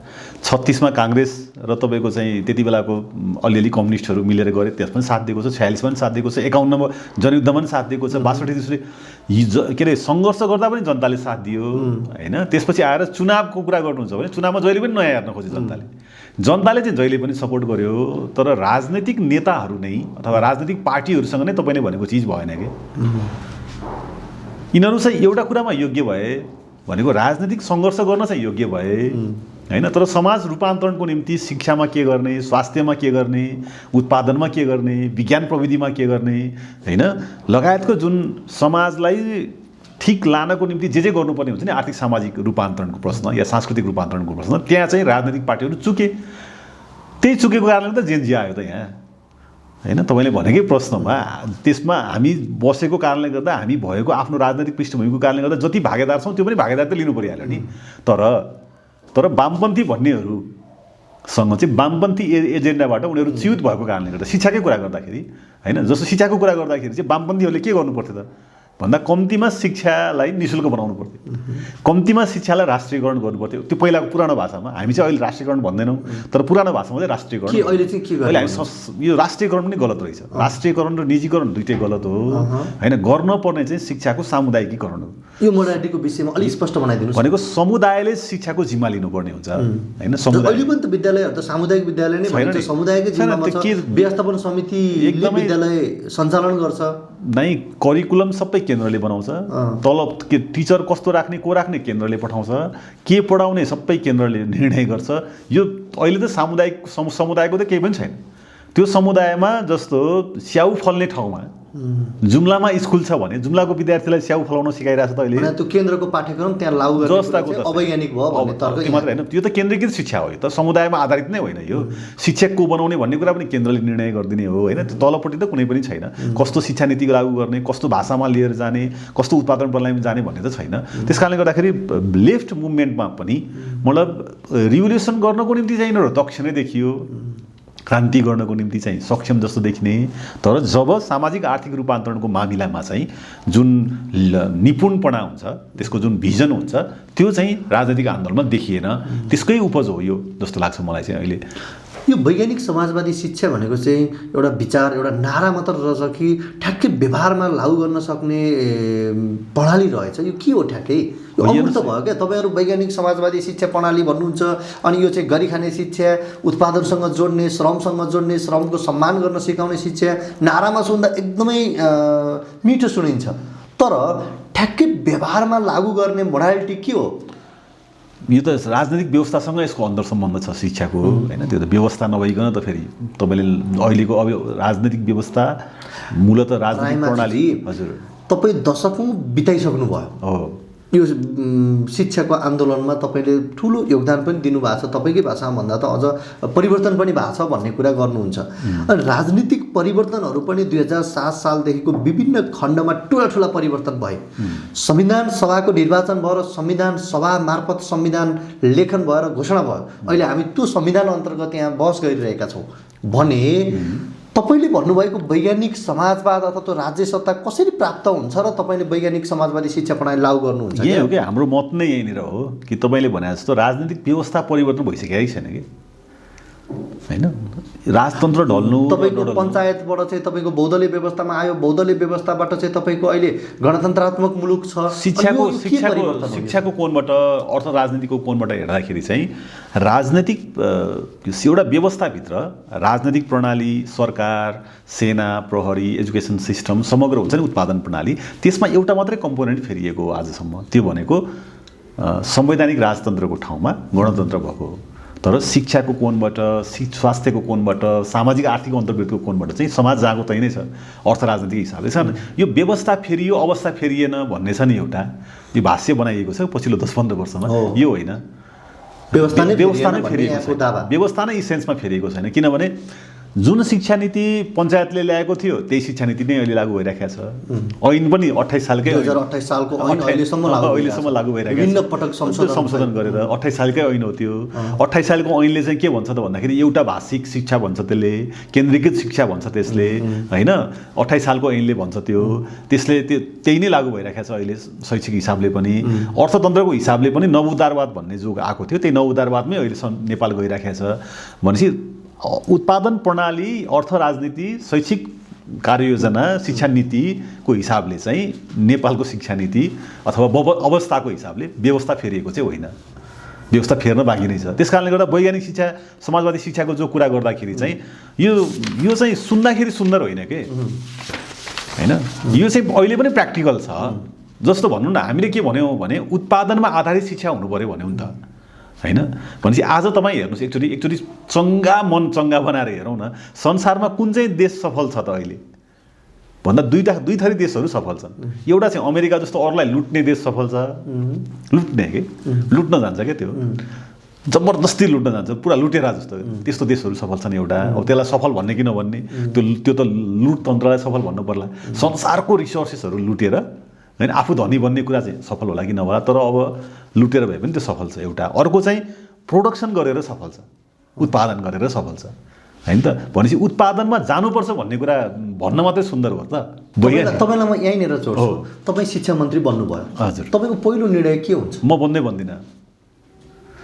[SPEAKER 2] 36 मा काङ्ग्रेस र तपाईँको चाहिँ त्यति बेलाको अलिअलि कम्युनिस्टहरू मिलेर गरे, त्यस पनि साथ दिएको छ, 46 पनि साथ दिएको छ, 51 मा जनयुद्धमा पनि साथ दिएको छ, 62 के अरे सङ्घर्ष गर्दा पनि जनताले साथ दियो होइन। त्यसपछि आएर चुनावको कुरा गर्नुहुन्छ भने चुनावमा जहिले पनि नयाँ हेर्न खोज्यो जनताले चाहिँ जहिले पनि सपोर्ट गर्यो, तर राजनैतिक नेताहरू नै अथवा राजनैतिक पार्टीहरूसँग नै तपाईँले भनेको चिज भएन कि। यिनीहरू चाहिँ एउटा कुरामा योग्य भए भनेको राजनीतिक सङ्घर्ष गर्न चाहिँ योग्य भए होइन, तर समाज रूपान्तरणको निम्ति शिक्षामा के गर्ने, स्वास्थ्यमा के गर्ने, उत्पादनमा के गर्ने, विज्ञान प्रविधिमा के गर्ने होइन, लगायतको जुन समाजलाई ठिक लानको निम्ति जे गर्नुपर्ने हुन्छ नि आर्थिक सामाजिक रूपान्तरणको प्रश्न या सांस्कृतिक रूपान्तरणको प्रश्न त्यहाँ चाहिँ राजनैतिक पार्टीहरू चुके। त्यही चुकेको कारणले त जेनजी आयो त यहाँ हैन। तपाईँले भनेकै प्रश्नमा त्यसमा हामी बसेको कारणले गर्दा हामी भएको आफ्नो राजनैतिक पृष्ठभूमिको कारणले गर्दा जति भागेदार छौँ त्यो पनि भागेदार त लिनु परिहाल्यो नि। तर वामपन्थी भन्नेहरूसँग चाहिँ वामपन्थी एजेन्डाबाट उनीहरू च्युत भएको कारणले गर्दा शिक्षाकै कुरा गर्दाखेरि हैन, जस्तो शिक्षाको कुरा गर्दाखेरि चाहिँ वामपन्थीहरूले के गर्नु पर्थ्यो त भन्दा कम्तीमा शिक्षालाई निःशुल्क बनाउनु पर्थ्यो, कम्तीमा शिक्षालाई राष्ट्रियकरण गर्नु पर्थ्यो। त्यो पहिलाको पुरानो भाषामा, हामी चाहिँ अहिले राष्ट्रियकरण भन्दैनौँ तर पुरानो भाषामा चाहिँ राष्ट्रियकरण।
[SPEAKER 1] अहिले चाहिँ के
[SPEAKER 2] अहिले हामी यो राष्ट्रियकरण पनि गलत रहेछ। राष्ट्रियकरण र निजीकरण दुइटै गलत हो हैन। गर्नुपर्ने चाहिँ शिक्षाको सामुदायिकीकरण हो।
[SPEAKER 1] यो मोडालिटीको विषयमा अलिक स्पष्ट बनाइदिनु
[SPEAKER 2] भनेको समुदायले शिक्षाको जिम्मा लिनुपर्ने हुन्छ हैन। समुदाय
[SPEAKER 1] अहिले पनि त विद्यालयहरू त सामुदायिक विद्यालय नै भन्छ, समुदायकै जिम्मामा छ। व्यवस्थापन समितिले विद्यालय सञ्चालन गर्छ
[SPEAKER 2] नै, करिकुलम सबै केन्द्रले बनाउँछ, तल के टिचर कस्तो राख्ने को राख्ने केन्द्रले पठाउँछ, के पढाउने सबै केन्द्रले निर्णय गर्छ। यो अहिले त समुदायको त केही पनि छैन। त्यो समुदायमा जस्तो स्याउ फल्ने ठाउँमा जुम्लामा स्कुल छ भने जुम्लाको विद्यार्थीलाई स्याउ फलाउन सिकाइरहेछ त अहिले।
[SPEAKER 1] त्यो केन्द्रको पाठ्यक्रम त्यहाँ लागू गर्ने अवैज्ञानिक भयो भन्ने तर्क
[SPEAKER 2] त्यो मात्र हैन, त्यो त केन्द्रीकृत शिक्षा हो। यो त समुदायमा आधारित नै होइन। यो शिक्षक को बनाउने भन्ने कुरा पनि केन्द्रले निर्णय गरिदिने हो हैन। त्यो तलपट्टि त कुनै पनि छैन। कस्तो शिक्षा नीति लागू गर्ने, कस्तो भाषामा लिएर जाने, कस्तो उत्पादन प्रणालीमा जाने भन्ने त छैन। त्यसकारणले गर्दाखेरि लेफ्ट मुभमेन्टमा पनि मतलब रिभोल्युसन गर्नको निम्ति चाहिँ यिनीहरू दक्ष नै देखियो, क्रान्ति गर्नको निम्ति चाहिँ सक्षम जस्तो देखिने। तर जब सामाजिक आर्थिक रूपान्तरणको मामिलामा चाहिँ जुन निपुणपना हुन्छ, त्यसको जुन भिजन हुन्छ, त्यो चाहिँ राजनीतिक आन्दोलनमा देखिएन। त्यसकै उपज हो यो जस्तो लाग्छ मलाई चाहिँ अहिले।
[SPEAKER 1] यो वैज्ञानिक समाजवादी शिक्षा भनेको चाहिँ एउटा विचार, एउटा नारा मात्र रहेछ कि ठ्याक्कै व्यवहारमा लागू गर्न सक्ने प्रणाली रहेछ? यो के हो ठ्याक्कै? यो अमूर्त भयो क्या। तपाईँहरू वैज्ञानिक समाजवादी शिक्षा प्रणाली भन्नुहुन्छ, अनि यो चाहिँ गरी खाने शिक्षा, उत्पादनसँग जोड्ने, श्रमसँग जोड्ने, श्रमको सम्मान गर्न सिकाउने शिक्षा नारामा सुन्दा एकदमै मिठो सुनिन्छ, तर ठ्याक्कै व्यवहारमा लागू गर्ने मोडालिटी के हो?
[SPEAKER 2] यो त राजनीतिक व्यवस्थासँग यसको अन्तर सम्बन्ध छ शिक्षाको हैन। त्यो त व्यवस्था नभइकन त फेरि तपाईँले अहिलेको अब राजनीतिक व्यवस्था मूलतः राजनीतिक प्रणाली। हजुर,
[SPEAKER 1] तपाईँ दशकौँ बिताइसक्नु भयो
[SPEAKER 2] हो
[SPEAKER 1] यो शिक्षाको आन्दोलनमा। तपाईँले ठुलो योगदान पनि दिनुभएको छ। तपाईँकै भाषामा भन्दा त अझ परिवर्तन पनि भएको छ भन्ने कुरा गर्नुहुन्छ। अनि राजनीतिक परिवर्तनहरू पनि 2007 सालदेखिको विभिन्न खण्डमा ठुला परिवर्तन भए। संविधान सभाको निर्वाचन भयो र संविधान सभा मार्फत संविधान लेखन भएर घोषणा भयो। अहिले हामी त्यो संविधान अन्तर्गत यहाँ बहस गरिरहेका छौँ भने तपाईँले भन्नुभएको वैज्ञानिक समाजवाद अथवा त्यो राज्य सत्ता कसरी प्राप्त हुन्छ र तपाईँले वैज्ञानिक समाजवादी शिक्षा प्रणाली लागू गर्नुहुन्छ?
[SPEAKER 2] यही हो कि हाम्रो मत नै यहीँनिर हो कि तपाईँले भने जस्तो राजनीतिक व्यवस्था परिवर्तन भइसकेकै छैन कि हैन। राजतन्त्र ढल्नु,
[SPEAKER 1] तपाईँको पञ्चायतबाट चाहिँ तपाईँको बहुदलीय व्यवस्थामा आयो, बहुदलीय व्यवस्थाबाट चाहिँ तपाईँको अहिले गणतन्त्रात्मक मुलुक छ।
[SPEAKER 2] शिक्षाको कोणबाट, अर्थ राजनीतिको कोणबाट हेर्दाखेरि चाहिँ राजनीतिक एउटा व्यवस्थाभित्र राजनीतिक प्रणाली, सरकार, सेना, प्रहरी, एजुकेसन सिस्टम समग्र हुन्छ नि उत्पादन प्रणाली, त्यसमा एउटा मात्रै कम्पोनेन्ट फेरिएको हो आजसम्म। त्यो भनेको संवैधानिक राजतन्त्रको ठाउँमा गणतन्त्र भएको हो। तर शिक्षाको कोणबाट, स्वास्थ्यको कोणबाट, सामाजिक आर्थिक अन्तर्वृत्तिको कोणबाट चाहिँ समाज जहाँको त्यही नै छ अर्थ राजनीतिक हिसाबले छ। यो व्यवस्था फेरियो, अवस्था फेरिएन भन्ने छ नि एउटा, यो भाष्य बनाइएको छ पछिल्लो 10-15 वर्षमा। यो होइन, व्यवस्था नै फेरिएको छैन। व्यवस्था नै इसेन्समा फेरिएको छैन। किनभने जुन शिक्षा नीति पञ्चायतले ल्याएको थियो त्यही शिक्षा नीति नै अहिले लागू भइरहेको छ। ऐन पनि 28 सालकै
[SPEAKER 1] 2028 सालको ऐन अहिलेसम्म
[SPEAKER 2] लागू भइरहेको छ।
[SPEAKER 1] विभिन्न पटक
[SPEAKER 2] संशोधन गरेर 28 सालकै ऐन हो त्यो। 28 सालको ऐनले चाहिँ के भन्छ त भन्दाखेरि एउटा भाषिक शिक्षा भन्छ त्यसले, केन्द्रीकृत शिक्षा भन्छ त्यसले हैन। 28 सालको ऐनले भन्छ त्यो, त्यसले त्यही नै लागू भइरहेको छ अहिले शैक्षिक हिसाबले पनि। अर्थतन्त्रको हिसाबले पनि नवउदारवाद भन्ने जो आएको थियो त्यही नवउदारवादमै अहिले नेपाल गइरहेको छ। भनेपछि उत्पादन प्रणाली, अर्थ राजनीति, शैक्षिक कार्ययोजना, शिक्षा नीतिको हिसाबले चाहिँ नेपालको शिक्षा नीति अथवा अवस्थाको हिसाबले व्यवस्था फेरिएको चाहिँ होइन, व्यवस्था फेर्न बाँकी नै छ। त्यसकारणले गर्दा वैज्ञानिक शिक्षा, समाजवादी शिक्षाको जो कुरा गर्दाखेरि चाहिँ यो चाहिँ सुन्दाखेरि सुन्दर होइन के हैन। यो चाहिँ अहिले पनि प्र्याक्टिकल छ। जस्तो भनौँ न, हामीले के भन्यौँ भने उत्पादनमा आधारित शिक्षा हुनु पऱ्यो भन्यौँ नि त हैन। भनेपछि आज तपाईँ हेर्नुहोस्, एकचोटि चङ्गा मन चङ्गा बनाएर हेरौँ न, संसारमा कुन चाहिँ देश सफल छ त अहिले भन्दा दुई थरी देशहरू सफल छन्। एउटा चाहिँ अमेरिका जस्तो अरूलाई लुट्ने देश सफल छ, लुट्ने के लुट्न जान्छ क्या, त्यो जबरजस्ती लुट्न जान्छ, पुरा लुटेरा जस्तो, त्यस्तो देशहरू सफल छन् एउटा। अब त्यसलाई सफल भन्ने कि नभन्ने, त्यो त लुट तन्त्रलाई सफल भन्नु पर्ला। संसारको रिसोर्सेसहरू लुटेर होइन आफू धनी बन्ने कुरा चाहिँ सफल होला कि नहोला, तर अब लुटेर भए पनि त्यो सफल छ एउटा। अर्को चाहिँ प्रोडक्सन गरेर सफल छ, उत्पादन गरेर सफल छ होइन त। भनेपछि उत्पादनमा जानुपर्छ भन्ने कुरा भन्न मात्रै सुन्दर भयो त।
[SPEAKER 1] तपाईँलाई म यहीँनिर जोड्छु, तपाईँ शिक्षा मन्त्री बन्नुभयो,
[SPEAKER 2] हजुर,
[SPEAKER 1] तपाईँको पहिलो निर्णय के हुन्छ?
[SPEAKER 2] म बन्दिनँ।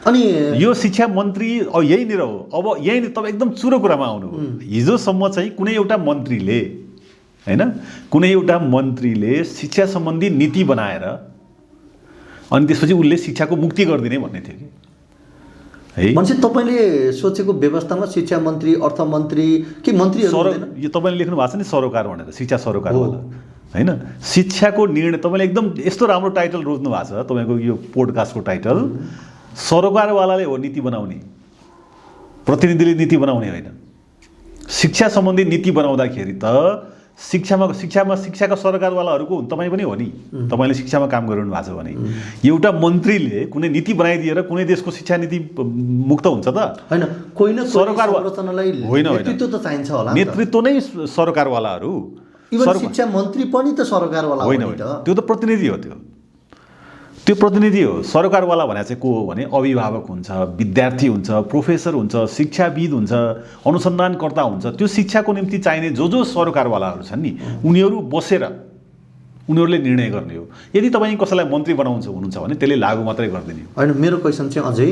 [SPEAKER 1] अनि
[SPEAKER 2] यो शिक्षा मन्त्री यहीँनिर हो। अब यहीँनिर तपाईँ एकदम चुरो कुरामा आउनु। हिजोसम्म चाहिँ कुनै एउटा मन्त्रीले होइन, कुनै एउटा मन्त्रीले शिक्षा सम्बन्धी नीति बनाएर अनि त्यसपछि उसले शिक्षाको मुक्ति गरिदिने भन्ने थियो कि है।
[SPEAKER 1] मान्छे तपाईँले सोचेको व्यवस्थामा शिक्षा मन्त्री, अर्थमन्त्री के मन्त्रीहरू
[SPEAKER 2] यो तपाईँले लेख्नु भएको छ नि सरोकार भनेर, शिक्षा सरोकारवाला होइन। शिक्षाको निर्णय तपाईँले एकदम यस्तो राम्रो टाइटल रोज्नु भएको छ तपाईँको यो पोडकास्टको टाइटल, सरोकारवालाले हो नीति बनाउने, प्रतिनिधिले नीति बनाउने होइन। शिक्षा सम्बन्धी नीति बनाउँदाखेरि त शिक्षाका सरकारवालाहरूको तपाईँ पनि हो नि, तपाईँले शिक्षामा काम गरिरहनु भएको छ भने एउटा मन्त्रीले कुनै नीति बनाइदिएर कुनै देशको शिक्षा नीति मुक्त हुन्छ त
[SPEAKER 1] होइन? कोही न
[SPEAKER 2] सरकार
[SPEAKER 1] होइन, नेतृत्व त चाहिन्छ होला,
[SPEAKER 2] नेतृत्व नै सरकारवालाहरू।
[SPEAKER 1] शिक्षा मन्त्री पनि त सरकारवाला
[SPEAKER 2] होइन, त्यो त प्रतिनिधि हो, त्यो प्रतिनिधि हो। सरकारवाला भने चाहिँ को हो भने अभिभावक हुन्छ, विद्यार्थी हुन्छ, प्रोफेसर हुन्छ, शिक्षाविद हुन्छ, अनुसन्धानकर्ता हुन्छ। त्यो शिक्षाको निम्ति चाहिने जो सरकारवालाहरू छन् नि, उनीहरू बसेर उनीहरूले निर्णय गर्ने हो। यदि तपाईँ कसैलाई मन्त्री हुनुहुन्छ भने त्यसले लागू मात्रै गरिदिने हो।
[SPEAKER 1] होइन, मेरो क्वेसन चाहिँ अझै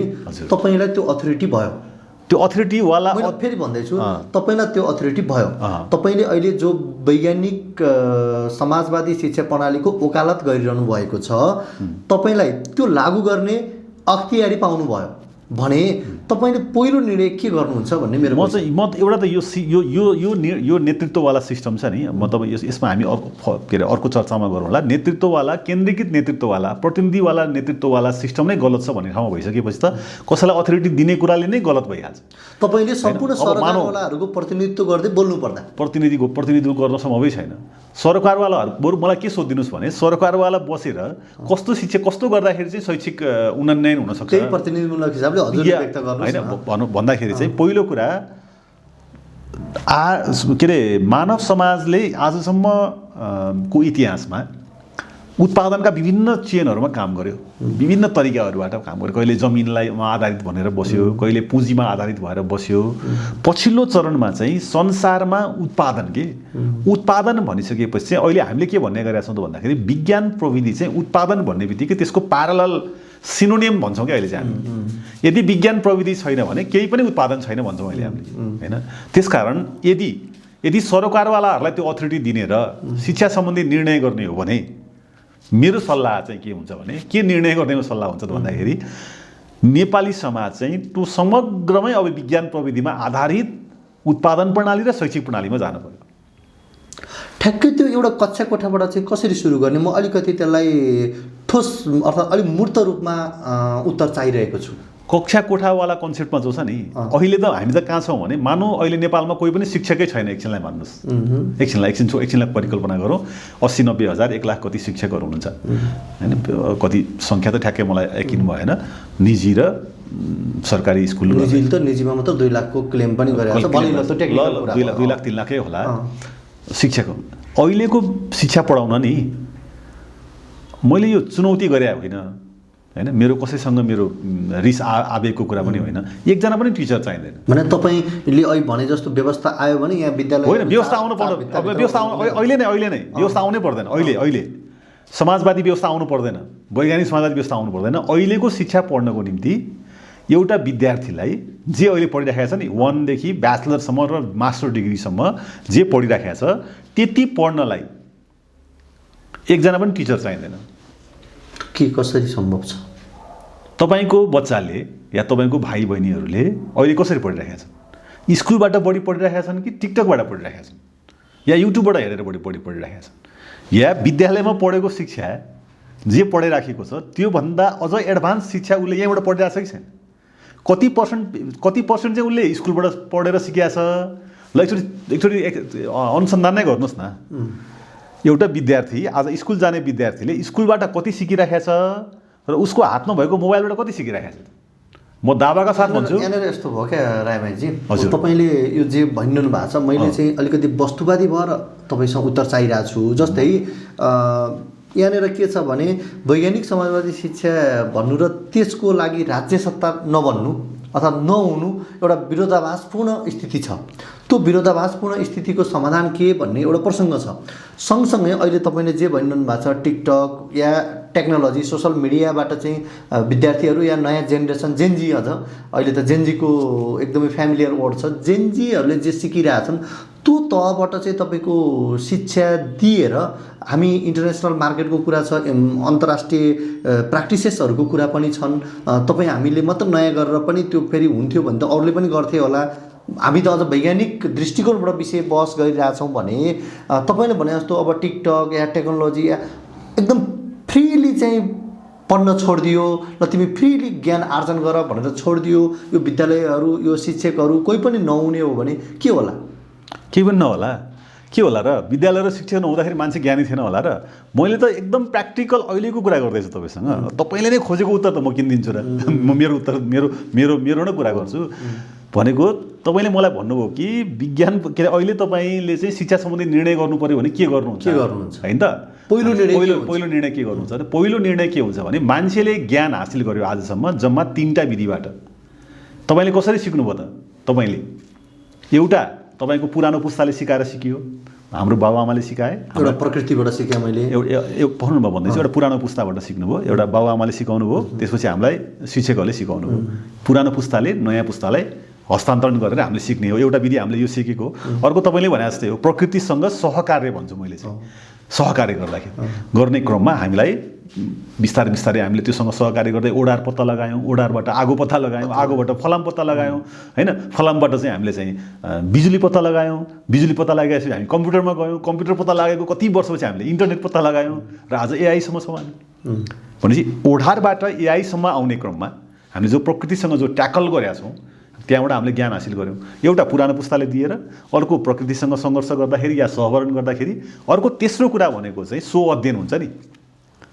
[SPEAKER 1] तपाईँलाई त्यो अथोरिटी भयो,
[SPEAKER 2] त्यो अथोरिटीवाला
[SPEAKER 1] फेरि भन्दैछु, तपाईँलाई त्यो अथोरिटी भयो, तपाईँले अहिले जो वैज्ञानिक समाजवादी शिक्षा प्रणालीको वकालत गरिरहनु भएको छ, तपाईँलाई त्यो लागू गर्ने अख्तियारी पाउनुभयो भने तपाईँले पहिलो निर्णय के गर्नुहुन्छ भन्ने मेरो
[SPEAKER 2] म एउटा त यो नेतृत्ववाला सिस्टम छ नि। म तपाईँ यसमा हामी अर्को चर्चामा गरौँला। नेतृत्ववाला, केन्द्रीकृत नेतृत्ववाला, प्रतिनिधिवाला नेतृत्ववाला सिस्टम नै गलत छ भन्ने ठाउँमा भइसकेपछि त कसैलाई अथोरिटी दिने कुराले नै गलत भइहाल्छ।
[SPEAKER 1] तपाईँले सम्पूर्ण सरकारवालाहरूको प्रतिनिधित्व गर्दै बोल्नु पर्दा
[SPEAKER 2] प्रतिनिधित्व गर्न सम्भवै छैन। सरकारवालाहरू बरु मलाई के सोधिदिनुहोस् भने सरकारवाला बसेर कस्तो गर्दाखेरि चाहिँ शैक्षिक उन्नयन हुन सक्छ होइन भन्दाखेरि चाहिँ पहिलो कुरा के अरे मानव समाजले आजसम्म को इतिहासमा उत्पादनका विभिन्न चेनहरूमा काम गर्यो, विभिन्न तरिकाहरूबाट काम गर्यो। कहिले जमिनलाई आधारित भनेर बस्यो, कहिले पुँजीमा आधारित भएर बस्यो। पछिल्लो चरणमा चाहिँ संसारमा उत्पादन भनिसकेपछि चाहिँ अहिले हामीले के भन्ने गरेका छौँ त भन्दाखेरि विज्ञान प्रविधि चाहिँ उत्पादन भन्ने बित्तिकै त्यसको प्यारलल सिनोनिम भन्छौँ क्या अहिले चाहिँ हामी। यदि विज्ञान प्रविधि छैन भने केही पनि उत्पादन छैन भन्छौँ अहिले हामीले होइन। त्यसकारण यदि सरकारवालाहरूलाई त्यो अथोरिटी दिने र शिक्षा सम्बन्धी निर्णय गर्ने हो भने मेरो सल्लाह चाहिँ के हुन्छ भने, के निर्णय गर्नेको सल्लाह हुन्छ त भन्दाखेरि नेपाली समाज चाहिँ त्यो समग्रमै अब विज्ञान प्रविधिमा आधारित उत्पादन प्रणाली र शैक्षिक प्रणालीमा जानु पर्यो।
[SPEAKER 1] ठ्याक्कै त्यो एउटा कक्षा कोठाबाट चाहिँ कसरी सुरु गर्ने, म अलिकति त्यसलाई ठोस अर्थात् अलिक मूर्त रूपमा उत्तर चाहिरहेको छु।
[SPEAKER 2] कक्षा कोठावाला कन्सेप्टमा जो छ नि, अहिले त हामी त कहाँ छौँ भने मानौँ अहिले नेपालमा कोही पनि शिक्षकै छैन। एकछिनलाई मान्नुहोस्, एकछिनलाई परिकल्पना गरौँ, 80-90 हजार 1 लाख कति शिक्षकहरू हुनुहुन्छ होइन। कति सङ्ख्या त ठ्याक्कै मलाई यकिन भएन। निजी र सरकारी स्कुल,
[SPEAKER 1] निजीमा मात्र 2 लाखको क्लेम पनि गरेको छ,
[SPEAKER 2] 2 लाख 3 लाखै होला शिक्षक। अहिलेको शिक्षा पढाउन नि मैले यो चुनौती गरे होइन, मेरो कसैसँग मेरो रिस आवेगको कुरा पनि होइन। एकजना पनि टिचर चाहिँदैन।
[SPEAKER 1] भने तपाईँले अहिले भने जस्तो व्यवस्था आयो भने यहाँ विद्यालय
[SPEAKER 2] होइन, व्यवस्था आउनु पर्दैन। व्यवस्था अहिले नै व्यवस्था आउनै पर्दैन। अहिले समाजवादी व्यवस्था आउनु पर्दैन, वैज्ञानिक समाजवादी व्यवस्था आउनु पर्दैन। अहिलेको शिक्षा पढ्नको निम्ति एउटा विद्यार्थीलाई जे अहिले पढिराखेको छ नि 1 देखि ब्याचलरसम्म र मास्टर डिग्रीसम्म जे पढिराखेको छ त्यति पढ्नलाई एकजना पनि टिचर चाहिँदैन।
[SPEAKER 1] के कसरी सम्भव छ?
[SPEAKER 2] तपाईँको बच्चाले या तपाईँको भाइ बहिनीहरूले अहिले कसरी पढिरहेका छन्? स्कुलबाट बढी पढिरहेका छन् कि टिकटकबाट पढिरहेका छन् या युट्युबबाट हेरेर बढी पढिरहेका छन्? या विद्यालयमा पढेको शिक्षा जे पढाइराखेको छ त्योभन्दा अझ एडभान्स शिक्षा उसले यहाँबाट पढिरहेको छ कि छैन? कति पर्सेन्ट चाहिँ उसले स्कुलबाट पढेर सिकेको छ? ल एकचोटि अनुसन्धान नै गर्नुहोस् न। एउटा विद्यार्थी आज स्कुल जाने विद्यार्थीले स्कुलबाट कति सिकिराखेको छ र उसको हातमा भएको मोबाइलबाट कति सिकिराखेको छ म दावाका साथ भन्छु।
[SPEAKER 1] यहाँनिर यस्तो भयो क्या रायमाझी,
[SPEAKER 2] हजुर।
[SPEAKER 1] तपाईँले यो जे भनिरहनु भएको छ मैले चाहिँ अलिकति वस्तुवादी भएर तपाईँसँग उत्तर चाहिरहेको छु। जस्तै यहाँनिर के छ भने वैज्ञानिक समाजवादी शिक्षा भन्नु र त्यसको लागि राज्य सत्ता नबन्नु अथवा नहुनु एउटा विरोधाभासपूर्ण स्थिति छ। त्यो विरोधाभासपूर्ण स्थितिको समाधान के भन्ने एउटा प्रसङ्ग छ। सँगसँगै अहिले तपाईँले जे भनिरहनु भएको छ टिकटक या टेक्नोलोजी सोसल मिडियाबाट चाहिँ विद्यार्थीहरू या नयाँ जेनेरेसन जेनजी, अझ अहिले त जेनजीको एकदमै फ्यामिलियर वर्ड छ, जेनजीहरूले जे सिकिरहेछन् त्यो तहबाट चाहिँ तपाईँको शिक्षा दिएर हामी इन्टरनेसनल मार्केटको कुरा छ, अन्तर्राष्ट्रिय प्र्याक्टिसेसहरूको कुरा पनि छन्। तपाईँ हामीले मात्र नयाँ गरेर पनि त्यो फेरि हुन्थ्यो भने त अरूले पनि गर्थे होला। हामी त अझ वैज्ञानिक दृष्टिकोणबाट विषय बहस गरिरहेछौँ भने तपाईँले भने जस्तो अब टिकटक या टेक्नोलोजी या एकदम फ्रीली चाहिँ पढ्न छोडिदियो र तिमी फ्रीली ज्ञान आर्जन गर भनेर छोडिदियो, यो विद्यालयहरू यो शिक्षकहरू कोही पनि नहुने हो भने के होला?
[SPEAKER 2] केही पनि नहोला। के होला र विद्यालय र शिक्षक नहुँदाखेरि मान्छे ज्ञानी थिएन होला र? मैले त एकदम प्र्याक्टिकल अहिलेको कुरा गर्दैछु तपाईँसँग। तपाईँले नै खोजेको उत्तर त म किन दिन्छु र? म मेरो उत्तर मेरो नै कुरा गर्छु भनेको। तपाईँले मलाई भन्नुभयो कि विज्ञान के अरे अहिले तपाईँले चाहिँ शिक्षा सम्बन्धी निर्णय गर्नु पऱ्यो भने के गर्नुहुन्छ होइन त? पहिलो निर्णय के गर्नुहुन्छ भने पहिलो निर्णय के हुन्छ भने मान्छेले ज्ञान हासिल गर्यो आजसम्म जम्मा 3टा विधिबाट। तपाईँले कसरी सिक्नुभयो त? तपाईँले एउटा तपाईँको पुरानो पुस्ताले सिकाएर सिकियो, हाम्रो बाबुआमाले सिकाए,
[SPEAKER 1] एउटा प्रकृतिबाट सिकेँ मैले,
[SPEAKER 2] एउटा पढ्नुभयो भन्दैछु, एउटा पुरानो पुस्ताबाट सिक्नुभयो, एउटा बाबुआमाले सिकाउनु भयो, त्यसपछि हामीलाई शिक्षकहरूले सिकाउनु भयो। पुरानो पुस्ताले नयाँ पुस्तालाई हस्तान्तरण गरेर हामीले सिक्ने हो एउटा विधि, हामीले यो सिकेको। अर्को तपाईँले भने जस्तै हो प्रकृतिसँग सहकार्य भन्छु मैले चाहिँ। सहकार्य गर्ने क्रममा हामीलाई बिस्तारै बिस्तारै हामीले त्योसँग सहकार्य गर्दै ओडार पत्ता लगायौँ, ओडारबाट आगो पत्ता लगायौँ, आगोबाट फलाम पत्ता लगायौँ होइन, फलामबाट चाहिँ हामीले चाहिँ बिजुली पत्ता लगायौँ, बिजुली पत्ता लगाएपछि हामी कम्प्युटरमा गयौँ, कम्प्युटर पत्ता लागेको कति वर्षपछि हामीले इन्टरनेट पत्ता लगायौँ र आज एआईसम्म छौँ हामी। भनेपछि ओडारबाट एआईसम्म आउने क्रममा हामीले जो प्रकृतिसँग जो ट्याकल गरेका छौँ त्यहाँबाट हामीले ज्ञान हासिल गऱ्यौँ। एउटा पुरानो पुस्ताले दिएर, अर्को प्रकृतिसँग सङ्घर्ष गर्दाखेरि या सहवरण गर्दाखेरि, अर्को तेस्रो कुरा भनेको चाहिँ सो अध्ययन हुन्छ नि,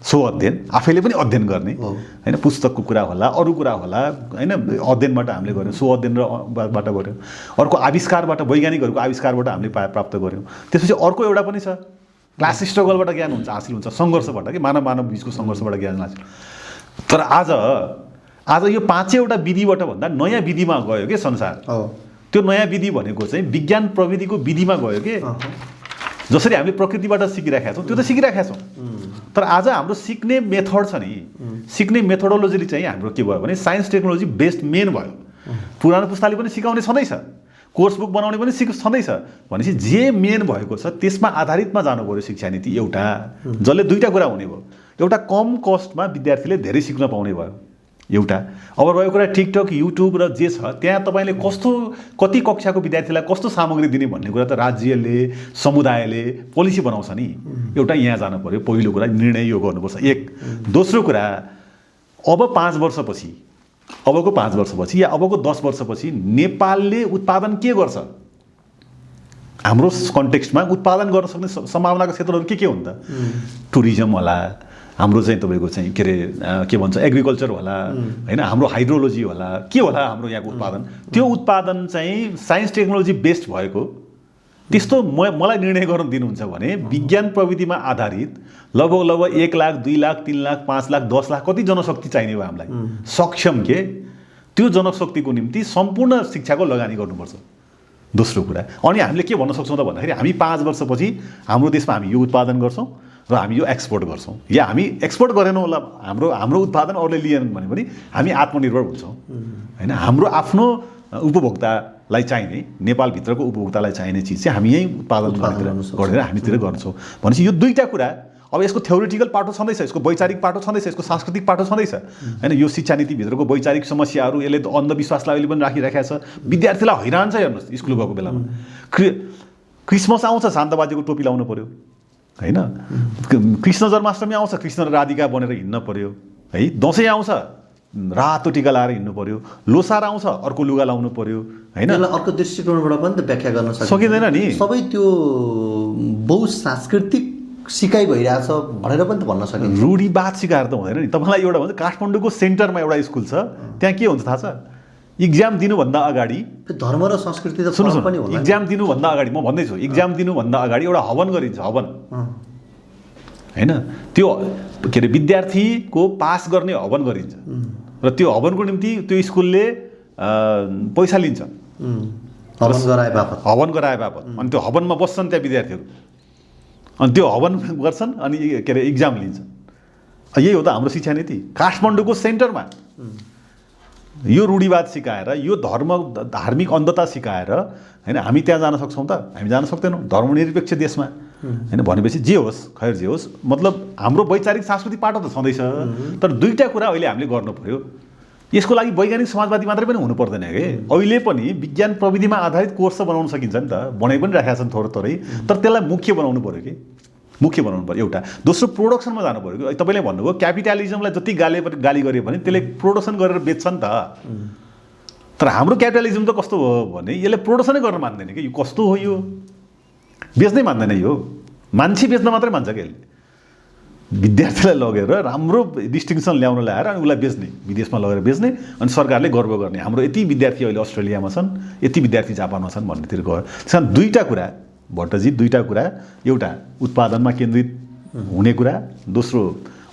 [SPEAKER 2] सो अध्ययन आफैले पनि अध्ययन गर्ने होइन, पुस्तकको कुरा होला अरू कुरा होला होइन, अध्ययनबाट हामीले गऱ्यौँ, सो अध्ययनबाट गऱ्यौँ। अर्को आविष्कारबाट, वैज्ञानिकहरूको आविष्कारबाट हामीले प्राप्त गऱ्यौँ। त्यसपछि अर्को एउटा पनि छ क्लास स्ट्रगलबाट ज्ञान हुन्छ, हासिल हुन्छ, सङ्घर्षबाट कि मानव बिचको सङ्घर्षबाट ज्ञान हासिल। तर आज यो 5वटा विधिबाट भन्दा नयाँ विधिमा गयो कि संसार। त्यो नयाँ विधि भनेको चाहिँ विज्ञान प्रविधिको विधिमा गयो कि जसरी हामीले प्रकृतिबाट सिकिराखेका छौँ त्यो त सिकिराखेका छौँ। तर आज हाम्रो सिक्ने मेथड छ नि, सिक्ने मेथोडोलोजी चाहिँ हाम्रो के भयो भने साइन्स टेक्नोलोजी बेस्ड मेन भयो। पुरानो पुस्ताले पनि सिकाउने छँदैछ, कोर्स बुक बनाउने पनि छँदैछ भनेपछि जे मेन भएको छ त्यसमा आधारितमा जानु पऱ्यो शिक्षा नीति एउटा, जसले 2टा कुरा हुने भयो। एउटा कम कस्टमा विद्यार्थीले धेरै सिक्न पाउने भयो एउटा। अब रहेको कुरा टिकटक, युट्युब र जे छ त्यहाँ तपाईँले कति कक्षाको विद्यार्थीलाई कस्तो सामग्री दिने भन्ने कुरा त राज्यले, समुदायले पोलिसी बनाउँछ नि। एउटा यहाँ जानु पर्यो, पहिलो कुरा निर्णय यो गर्नुपर्छ एक। दोस्रो कुरा अब 5 वर्षपछि, अबको 5 वर्षपछि या अबको 10 वर्षपछि नेपालले उत्पादन के गर्छ, हाम्रो कन्टेक्स्टमा उत्पादन गर्न सक्ने सम्भावनाको क्षेत्रहरू के हुन् त? टुरिज्म होला, हाम्रो चाहिँ तपाईँको चाहिँ के भन्छ एग्रिकल्चर होला होइन, हाम्रो हाइड्रोलोजी होला, के होला हाम्रो यहाँको उत्पादन। त्यो उत्पादन चाहिँ साइन्स टेक्नोलोजी बेस्ड भएको त्यस्तो मलाई निर्णय गर्न दिनुहुन्छ भने विज्ञान प्रविधिमा आधारित लगभग 1 लाख 2 लाख 3 लाख 5 लाख 10 लाख कति जनशक्ति चाहिने हो हामीलाई सक्षम के त्यो जनशक्तिको निम्ति सम्पूर्ण शिक्षाको लगानी गर्नुपर्छ। दोस्रो कुरा अनि हामीले के भन्न सक्छौँ त भन्दाखेरि हामी 5 वर्षपछि हाम्रो देशमा हामी यो उत्पादन गर्छौँ र हामी यो एक्सपोर्ट गर्छौँ, या हामी एक्सपोर्ट गरेनौँ होला हाम्रो उत्पादन अरूले लिएनन् भने पनि हामी आत्मनिर्भर हुन्छौँ होइन। हाम्रो आफ्नो उपभोक्तालाई चाहिने, नेपालभित्रको उपभोक्तालाई चाहिने चिज चाहिँ हामी यहीँ उत्पादन गरेर हामीतिर गर्छौँ भनेपछि यो 2टा कुरा। अब यसको थ्योरिटिकल पाटो छँदैछ, यसको वैचारिक पाटो छँदैछ, यसको सांस्कृतिक पाटो छँदैछ होइन। यो शिक्षा नीतिभित्रको वैचारिक समस्याहरू यसले अन्धविश्वासलाई अहिले पनि राखिराखेको छ, विद्यार्थीलाई हैरान छ। हेर्नुहोस् स्कुल गएको बेलामा क्रिसमस आउँछ शान्तबाजेको टोपी लाउनु पर्यो होइन, कृष्ण जन्माष्टमी आउँछ कृष्ण र राधिका बनेर हिँड्न पर्यो है, दसैँ आउँछ रातो टिका लाएर हिँड्नु पर्यो, लोसार आउँछ अर्को लुगा लाउनु पर्यो होइन।
[SPEAKER 1] अर्को दृष्टिकोणबाट पनि त व्याख्या गर्न
[SPEAKER 2] सकिँदैन नि।
[SPEAKER 1] सबै त्यो बहुसांस्कृतिक सिकाइ भइरहेछ भनेर पनि त भन्न सकिन्छ।
[SPEAKER 2] रूढिवाद सिकाएर त हुँदैन नि। तपाईँलाई एउटा भन्छ काठमाडौँको सेन्टरमा एउटा स्कुल छ, त्यहाँ के हुन्छ थाहा छ? इक्जाम दिनुभन्दा अगाडि
[SPEAKER 1] धर्म र संस्कृति त
[SPEAKER 2] सुन्नु
[SPEAKER 1] पनि होला।
[SPEAKER 2] इक्जाम दिनुभन्दा अगाडि म भन्दैछु, इक्जाम दिनुभन्दा अगाडि एउटा हवन गरिन्छ, हवन होइन? त्यो के अरे विद्यार्थीको पास गर्ने हवन गरिन्छ र त्यो हवनको निम्ति त्यो स्कुलले पैसा लिन्छ, हवन गराए बापत। अनि त्यो हवनमा बस्छन् त्यहाँ विद्यार्थीहरू, अनि त्यो हवन गर्छन्, अनि के अरे इक्जाम लिन्छ। यही हो त हाम्रो शिक्षा नीति। काठमाडौँको सेन्टरमा यो रूढिवाद सिकाएर, यो धार्मिक अन्धता सिकाएर होइन हामी त्यहाँ जान सक्छौँ त? हामी जान सक्दैनौँ धर्मनिरपेक्ष देशमा होइन। भनेपछि जे होस् खैर जे होस्, मतलब हाम्रो वैचारिक सांस्कृतिक पाटो त छँदैछ, तर दुईवटा कुरा अहिले हामीले गर्नु पर्यो। यसको लागि वैज्ञानिक समाजवादी मात्रै पनि हुनु पर्दैन कि। अहिले पनि विज्ञान प्रविधिमा आधारित कोर्स त बनाउन सकिन्छ नि त, बनाइ पनि राखेका छन् थोरै थोरै, तर त्यसलाई मुख्य बनाउनु पर्यो कि, मुख्य बनाउनु पर्यो एउटा। दोस्रो प्रोडक्सनमा जानु पर्यो कि। तपाईँले भन्नुभयो क्यापिटलिजमलाई जति गाली गऱ्यो भने त्यसले प्रोडक्सन गरेर बेच्छ नि त। तर हाम्रो क्यापिटलिजम त कस्तो हो भने यसले प्रोडक्सनै गर्न मान्दैन कि। यो कस्तो हो? यो बेच्नै मान्दैन, यो मान्छे बेच्न मात्रै मान्छ कि। यसले विद्यार्थीलाई लगेर राम्रो डिस्टिङसन ल्याउन ल्याएर अनि उसलाई बेच्ने, विदेशमा लगेर बेच्ने, अनि सरकारले गर्व गर्ने हाम्रो यति विद्यार्थी अहिले अस्ट्रेलियामा छन्, यति विद्यार्थी जापानमा छन् भन्नेतिर गयो। त्यसमा दुईवटा कुरा भट्टजी, दुईवटा कुरा, एउटा उत्पादनमा केन्द्रित हुने कुरा, दोस्रो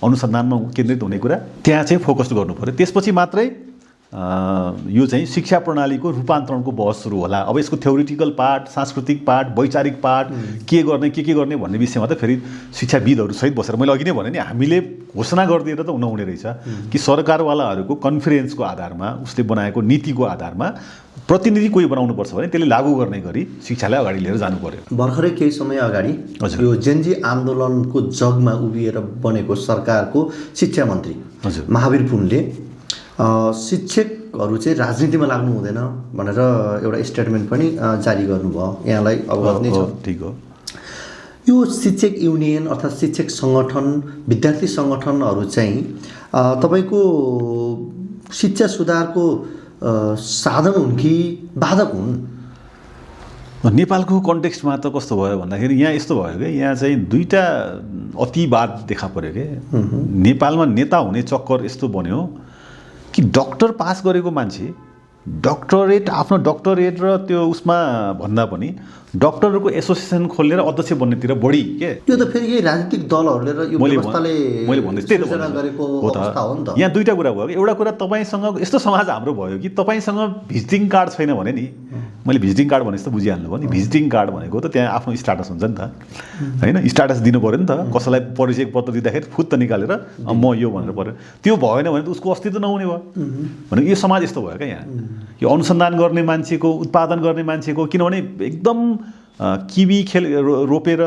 [SPEAKER 2] अनुसन्धानमा केन्द्रित हुने कुरा, त्यहाँ चाहिँ फोकस गर्नु पर्यो। त्यसपछि मात्रै यो चाहिँ शिक्षा प्रणालीको रूपान्तरणको बहस सुरु होला। अब यसको थ्योरिटिकल पार्ट, सांस्कृतिक पार्ट, वैचारिक पार्ट के गर्ने भन्ने विषयमा त फेरि शिक्षाविदहरू सहित बसेर, मैले अघि नै भने नि, हामीले घोषणा गरिदिएर त नहुने रहेछ कि सरकारवालाहरूको कन्फरेन्सको आधारमा, उसले बनाएको नीतिको आधारमा प्रतिनिधि कोही बनाउनुपर्छ भने त्यसले लागू गर्ने गरी शिक्षालाई अगाडि लिएर जानु पर्यो।
[SPEAKER 1] भर्खरै केही समय अगाडि यो जेनजी आन्दोलनको जगमा उभिएर बनेको सरकारको शिक्षा मन्त्री महावीर पुनले शिक्षकहरू चाहिँ राजनीतिमा लाग्नु हुँदैन भनेर एउटा स्टेटमेन्ट पनि जारी गर्नुभयो। यहाँलाई अवगत नै छ?
[SPEAKER 2] ठिक हो।
[SPEAKER 1] यो शिक्षक युनियन अर्थात् शिक्षक सङ्गठन, विद्यार्थी सङ्गठनहरू चाहिँ तपाईँको शिक्षा सुधारको साधन हुन् कि बाधक हुन्?
[SPEAKER 2] नेपालको कन्टेक्स्टमा त कस्तो भयो भन्दाखेरि यहाँ यस्तो भयो कि यहाँ चाहिँ दुईवटा अतिवाद देखा पर्यो कि। नेपालमा नेता हुने चक्कर यस्तो बन्यो कि डक्टर पास गरेको मान्छे डक्टरेट, आफ्नो डक्टरेट र त्यो उसमा भन्दा पनि डक्टरहरूको एसोसिएसन खोलेर अध्यक्ष बन्नेतिर बढी के।
[SPEAKER 1] त्यो त फेरि यही राजनीतिक दलहरूले र यो व्यवस्थाले
[SPEAKER 2] मैले भन्दैछु त्यही त
[SPEAKER 1] गरेको अवस्था हो नि त।
[SPEAKER 2] यहाँ दुईवटा कुरा भयो कि। एउटा कुरा तपाईँसँग यस्तो समाज हाम्रो भयो कि तपाईँसँग भिजिटिङ कार्ड छैन भने नि, मैले भिजिटिङ कार्ड भनेपछि त बुझिहाल्नु भयो नि, भिजिटिङ कार्ड भनेको त त्यहाँ आफ्नो स्टाटस हुन्छ नि त होइन, स्टाटस दिनु पऱ्यो नि त। कसैलाई परिचय पत्र दिँदाखेरि फुत्त निकालेर म यो भनेर पऱ्यो, त्यो भएन भने त उसको अस्तित्व नहुने भयो भनेको यो समाज यस्तो भयो क्या। यहाँ यो अनुसन्धान गर्ने मान्छेको, उत्पादन गर्ने मान्छेको, किनभने एकदम किवी रोपेर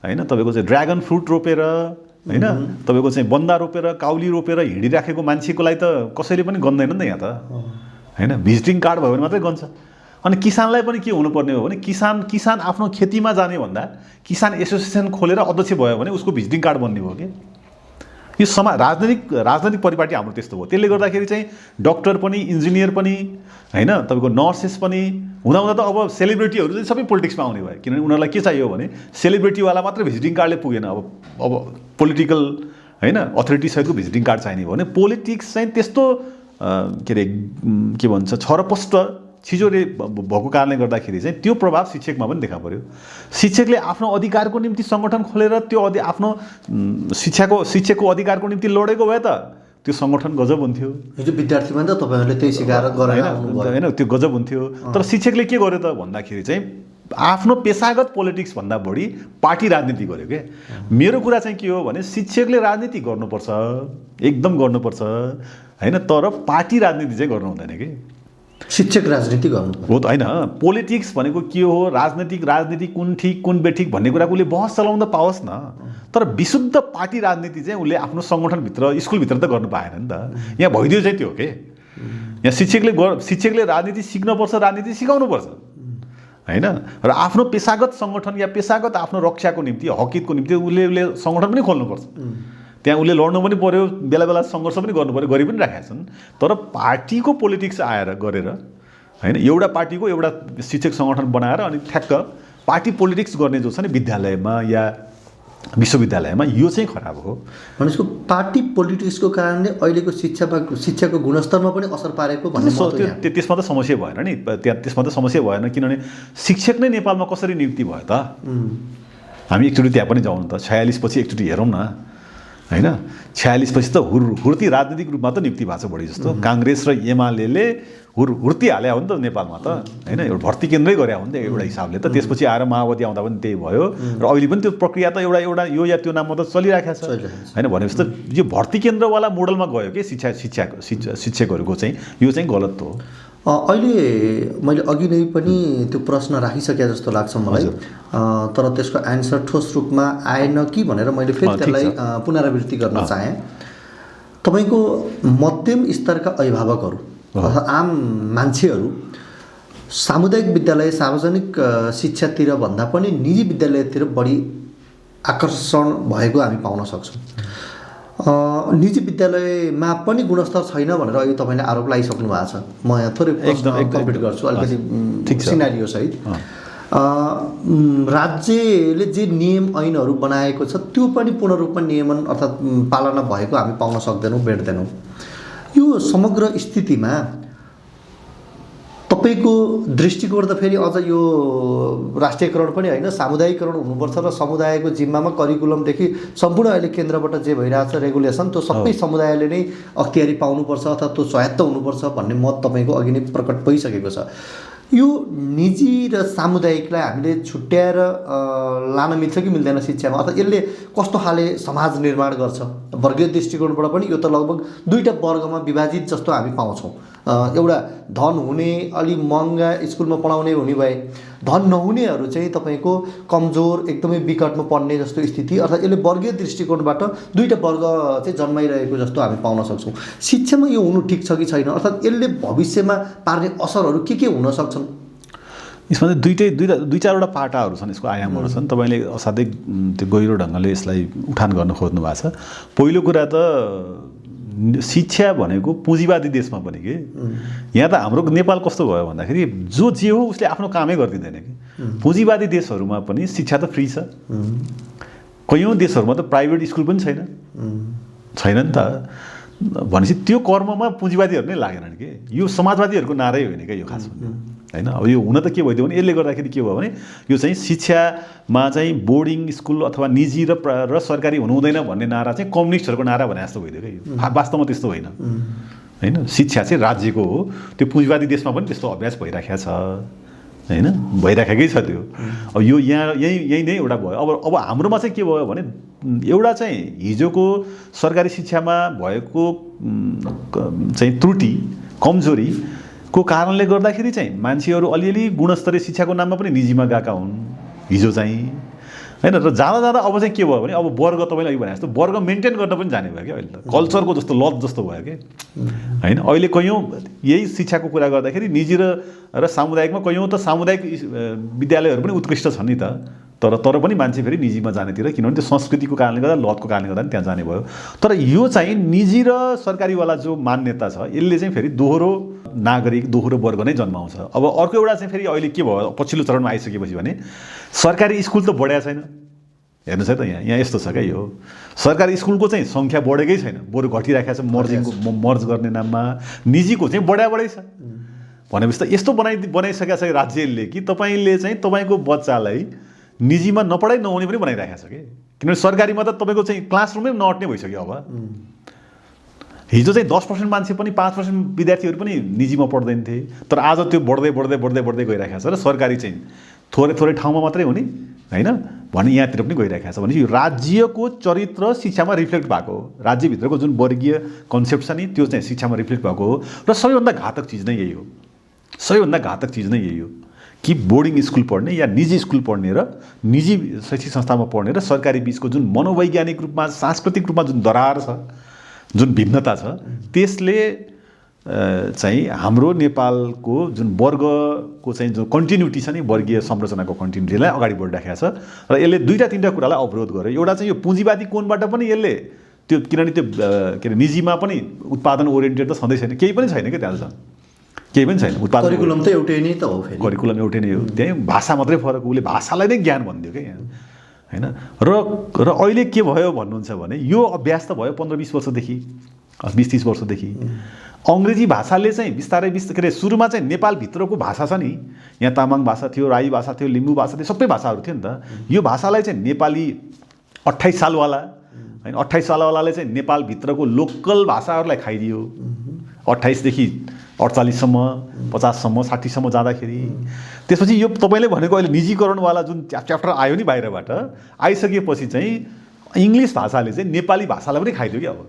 [SPEAKER 2] होइन, तपाईँको चाहिँ ड्र्यागन फ्रुट रोपेर होइन, तपाईँको चाहिँ बन्दा रोपेर, काउली रोपेर हिँडिराखेको मान्छेको लागि त कसैले पनि गन्दैन नि त यहाँ त होइन। भिजिटिङ कार्ड भयो भने मात्रै गन्छ। अनि किसानलाई पनि के हुनुपर्ने हो भने किसान आफ्नो खेतीमा जाने भन्दा किसान एसोसिएसन खोलेर अध्यक्ष भयो भने उसको भिजिटिङ कार्ड बन्ने हो कि। यो राजनैतिक परिपाटी हाम्रो त्यस्तो हो। त्यसले गर्दाखेरि चाहिँ डक्टर पनि, इन्जिनियर पनि होइन, तपाईँको नर्सेस पनि हुँदा त अब सेलिब्रिटीहरू चाहिँ सबै पोलिटिक्समा आउने भयो। किनभने उनीहरूलाई के चाहियो भने सेलिब्रिटीवाला मात्र भिजिटिङ कार्डले पुगेन। अब पोलिटिकल होइन अथोरिटीसहितको भिजिटिङ कार्ड चाहिने हो भने पोलिटिक्स चाहिँ त्यस्तो के अरे के भन्छ छरपष्ट छिजोरे भएको कारणले गर्दाखेरि चाहिँ त्यो प्रभाव शिक्षकमा पनि देखा पर्यो। शिक्षकले आफ्नो अधिकारको निम्ति सङ्गठन खोलेर त्यो आफ्नो शिक्षकको अधिकारको निम्ति लडेको भए त त्यो सङ्गठन गजब हुन्थ्यो।
[SPEAKER 1] हिजो विद्यार्थीमा त तपाईँहरूले त्यही सिकाएर गरेर
[SPEAKER 2] होइन, त्यो गजब हुन्थ्यो। तर शिक्षकले के गर्यो त भन्दाखेरि चाहिँ आफ्नो पेसागत पोलिटिक्स भन्दा बढी पार्टी राजनीति गर्यो क्या। मेरो कुरा चाहिँ के हो भने शिक्षकले राजनीति गर्नुपर्छ, एकदम गर्नुपर्छ होइन, तर पार्टी राजनीति चाहिँ गर्नु हुँदैन कि।
[SPEAKER 1] शिक्षक राजनीति गर्नु
[SPEAKER 2] हो त होइन। पोलिटिक्स भनेको के हो, राजनीति कुन ठिक कुन बेठिक भन्ने कुराको उसले बहस चलाउन पाओस् न, तर विशुद्ध पार्टी राजनीति चाहिँ उसले आफ्नो सङ्गठनभित्र, स्कुलभित्र त गर्नु पाएन नि त। यहाँ भइदियो चाहिँ त्यो के, यहाँ शिक्षकले राजनीति सिक्नुपर्छ, राजनीति सिकाउनुपर्छ होइन। र आफ्नो पेसागत सङ्गठन या पेसागत आफ्नो रक्षाको निम्ति, हकितको निम्ति उसले सङ्गठन पनि खोल्नुपर्छ। त्यहाँ उसले लड्नु पनि पर्यो, बेला बेला सङ्घर्ष पनि गर्नु पर्यो, गरि पनि राखेका छन्। तर पार्टीको पोलिटिक्स आएर गरेर होइन, एउटा पार्टीको एउटा शिक्षक सङ्गठन बनाएर अनि ठ्याक्क पार्टी पोलिटिक्स गर्ने जो छ नि विद्यालयमा या विश्वविद्यालयमा यो चाहिँ खराब हो।
[SPEAKER 1] भनेको पार्टी पोलिटिक्सको कारणले अहिलेको शिक्षाको गुणस्तरमा पनि असर पारेको भन्ने
[SPEAKER 2] त्यसमा त समस्या भएन नि, त्यसमा त समस्या भएन, किनभने शिक्षक नै नेपालमा कसरी नियुक्ति भयो त? हामी एकचोटि त्यहाँ पनि जाउँ त, 46 पछि एकचोटि हेरौँ न होइन। 46 पछि त हुर्ती राजनीतिक रूपमा त नियुक्ति भएको छ बढी जस्तो। काङ्ग्रेस र एमाले हुर्ती हाल्या हो नि त नेपालमा त होइन, एउटा भर्ती केन्द्रै गरे हो नि त एउटा हिसाबले त। त्यसपछि आएर माओवादी आउँदा पनि त्यही भयो र अहिले पनि त्यो प्रक्रिया त एउटा यो या त्यो नाममा त चलिराखेको छ होइन। भनेपछि त यो भर्ती केन्द्रवाला मोडलमा गयो कि शिक्षकहरूको चाहिँ, यो चाहिँ गलत हो।
[SPEAKER 1] अहिले मैले अघि नै पनि त्यो प्रश्न राखिसके जस्तो लाग्छ मलाई, तर त्यसको एन्सर ठोस रूपमा आएन कि भनेर मैले फेरि त्यसलाई पुनरावृत्ति गर्न चाहेँ। तपाईँको मध्यम स्तरका अभिभावकहरू अथवा आम मान्छेहरू सामुदायिक विद्यालय सार्वजनिक शिक्षातिर भन्दा पनि निजी विद्यालयतिर बढी आकर्षण भएको हामी पाउन सक्छौँ। निजी विद्यालयमा पनि गुणस्तर छैन भनेर अहिले तपाईँले आरोप लगाइसक्नु भएको छ। म यहाँ थोरै कम्प्लिट गर्छु अलिकति सिनारियो सहित। राज्यले जे नियम ऐनहरू बनाएको छ त्यो पनि पूर्ण रूपमा नियमन अर्थात् पालना भएको हामी पाउन सक्दैनौँ, भेट्दैनौँ। यो समग्र स्थितिमा तपाईँको दृष्टिकोण त फेरि अझ यो राष्ट्रियकरण पनि होइन, सामुदायिकरण हुनुपर्छ र समुदायको जिम्मामा करिकुलमदेखि सम्पूर्ण अहिले केन्द्रबाट जे भइरहेछ रेगुलेसन त्यो सबै समुदायले नै अख्तियारी पाउनुपर्छ अथवा त्यो स्वायत्त हुनुपर्छ भन्ने मत तपाईँको अघि नै प्रकट भइसकेको छ। यो निजी र सामुदायिकलाई हामीले छुट्याएर लान मिल्छ कि मिल्दैन शिक्षामा, अथवा यसले कस्तो खाले समाज निर्माण गर्छ? वर्गीय दृष्टिकोणबाट पनि यो त लगभग दुईवटा वर्गमा विभाजित जस्तो हामी पाउँछौँ। एउटा धन हुने अलि महँगा स्कुलमा पढाउने हुने भए, धन नहुनेहरू चाहिँ तपाईँको कमजोर एकदमै विकटमा पढ्ने जस्तो स्थिति, अर्थात् यसले वर्गीय दृष्टिकोणबाट दुईवटा वर्ग चाहिँ जन्माइरहेको जस्तो हामी पाउन सक्छौँ। शिक्षामा यो हुनु ठिक छ कि छैन, अर्थात् यसले भविष्यमा पार्ने असरहरू के हुन सक्छन्?
[SPEAKER 2] यसमा चाहिँ दुई चारवटा पाटाहरू छन्, यसको आयामहरू छन्। तपाईँले असाध्यै त्यो गहिरो ढङ्गले यसलाई उठान गर्न खोज्नु भएको छ। पहिलो कुरा त शिक्षा भनेको पुँजीवादी देशमा पनि कि यहाँ त हाम्रो नेपाल कस्तो भयो भन्दाखेरि जो जे हो उसले आफ्नो कामै गरिदिँदैन कि। पुँजीवादी देशहरूमा पनि शिक्षा त फ्री छ, कयौँ देशहरूमा त प्राइभेट स्कुल पनि छैन नि त। भनेपछि त्यो कर्ममा पुँजीवादीहरू नै लागेनन् कि। यो समाजवादीहरूको नारै होइन क्या यो खास होइन। अब यो हुन त के भइदियो भने यसले गर्दाखेरि के भयो भने यो चाहिँ शिक्षामा चाहिँ बोर्डिङ स्कुल अथवा निजी र सरकारी हुनु हुँदैन भन्ने नारा चाहिँ कम्युनिस्टहरूको नारा भने जस्तो भइदियो क्या। यो वास्तवमा त्यस्तो होइन होइन। शिक्षा चाहिँ राज्यको हो। त्यो पुँजीवादी देशमा पनि त्यस्तो अभ्यास भइराखेको छ होइन, भइराखेकै छ त्यो। अब यो यहाँ यही नै एउटा भयो। अब हाम्रोमा चाहिँ के भयो भने एउटा चाहिँ हिजोको सरकारी शिक्षामा भएको चाहिँ त्रुटि कमजोरीको कारणले गर्दाखेरि चाहिँ मान्छेहरू अलिअलि गुणस्तरीय शिक्षाको नाममा पनि निजीमा गएका हुन् हिजो चाहिँ होइन। र जाँदा अब चाहिँ के भयो भने अब वर्ग तपाईँले अघि भने जस्तो वर्ग मेन्टेन गर्न पनि जाने भयो क्या अहिले त। कल्चरको जस्तो लत जस्तो भयो कि होइन। अहिले कयौँ यही शिक्षाको कुरा गर्दाखेरि निजी र सामुदायिकमा कयौँ त सामुदायिक विद्यालयहरू पनि उत्कृष्ट छन् नि त, तर पनि मान्छे फेरि निजीमा जानेतिर, किनभने त्यो संस्कृतिको कारणले गर्दा लतको कारणले गर्दा त्यहाँ जाने भयो। तर यो चाहिँ निजी र सरकारीवाला जो मान्यता छ यसले चाहिँ फेरि दोहोरो नागरिक दोहोरो वर्ग नै जन्माउँछ। अब अर्को एउटा चाहिँ फेरि अहिले के भयो पछिल्लो चरणमा आइसकेपछि भने सरकारी स्कुल त बढ्या छैन। हेर्नुहोस् है त यहाँ यस्तो छ क्या, यो सरकारी स्कुलको चाहिँ सङ्ख्या बढेकै छैन, बरु घटिराखेको छ मर्ज गर्ने नाममा। निजीको चाहिँ बढै छ। भनेपछि त यस्तो बनाइसकेको छ राज्यले कि तपाईँले चाहिँ तपाईँको बच्चालाई निजीमा नपढाइ नहुने पनि बनाइराखेको छ कि। किनभने सरकारीमा त तपाईँको चाहिँ क्लासरुमै नअट्ने भइसक्यो। अब हिजो चाहिँ 10% मान्छे पनि 5% विद्यार्थीहरू पनि निजीमा पढ्दैन थिए, तर आज त्यो बढ्दै गइरहेको छ र सरकारी चाहिँ थोरै ठाउँमा मात्रै हुने होइन भने यहाँतिर पनि गइरहेको छ। भने यो राज्यको चरित्र शिक्षामा रिफ्लेक्ट भएको हो। राज्यभित्रको जुन वर्गीय कन्सेप्ट छ नि त्यो चाहिँ शिक्षामा रिफ्लेक्ट भएको हो। र सबैभन्दा घातक चिज नै यही हो, सबैभन्दा घातक चिज नै यही हो कि बोर्डिङ स्कुल पढ्ने या निजी स्कुल पढ्ने र निजी शैक्षिक संस्थामा पढ्ने र सरकारी बिचको जुन मनोवैज्ञानिक रूपमा सांस्कृतिक रूपमा जुन दरार छ, जुन भिन्नता छ, त्यसले चाहिँ हाम्रो नेपालको जुन वर्गको चाहिँ जो कन्टिन्युटी छ नि, वर्गीय संरचनाको कन्टिन्युटीलाई अगाडि बढिराखेको छ। र यसले दुईवटा तिनवटा कुरालाई अवरोध गर्यो। एउटा चाहिँ यो पुँजीवादी कोणबाट पनि यसले त्यो, किनभने त्यो के अरे निजीमा पनि उत्पादन ओरिएन्टेड त छँदै छैन, केही पनि छैन क्या त्यहाँ, केही पनि छैन। उत्पादन
[SPEAKER 1] करिकुलम त एउटै नै त हो,
[SPEAKER 2] करिकुलम एउटै नै हो, त्यही भाषा मात्रै फरक। उसले भाषालाई नै ज्ञान भनिदियो क्या यहाँ हैन। र अहिले के भयो भन्नुहुन्छ भने यो अभ्यास त भयो 15-20 वर्षदेखि, 20-30 वर्षदेखि। अङ्ग्रेजी भाषाले चाहिँ बिस्तारै के अरे सुरुमा चाहिँ नेपालभित्रको भाषा छ नि, यहाँ तामाङ भाषा थियो, राई भाषा थियो, लिम्बू भाषा थियो, सबै भाषाहरू थियो नि त। यो भाषालाई चाहिँ नेपाली 28 सालवाला हैन, 28 सालवालाले चाहिँ नेपालभित्रको लोकल भाषाहरूलाई खाइदियो। 28 देखि 48 सम्म, 50 सम्म, 60 सम्म जाँदाखेरि त्यसपछि यो तपाईँले भनेको अहिले निजीकरणवाला जुन च्याप्टर आयो नि बाहिरबाट, आइसकेपछि चाहिँ इङ्ग्लिस भाषाले चाहिँ नेपाली भाषालाई पनि खाइदियो कि। अब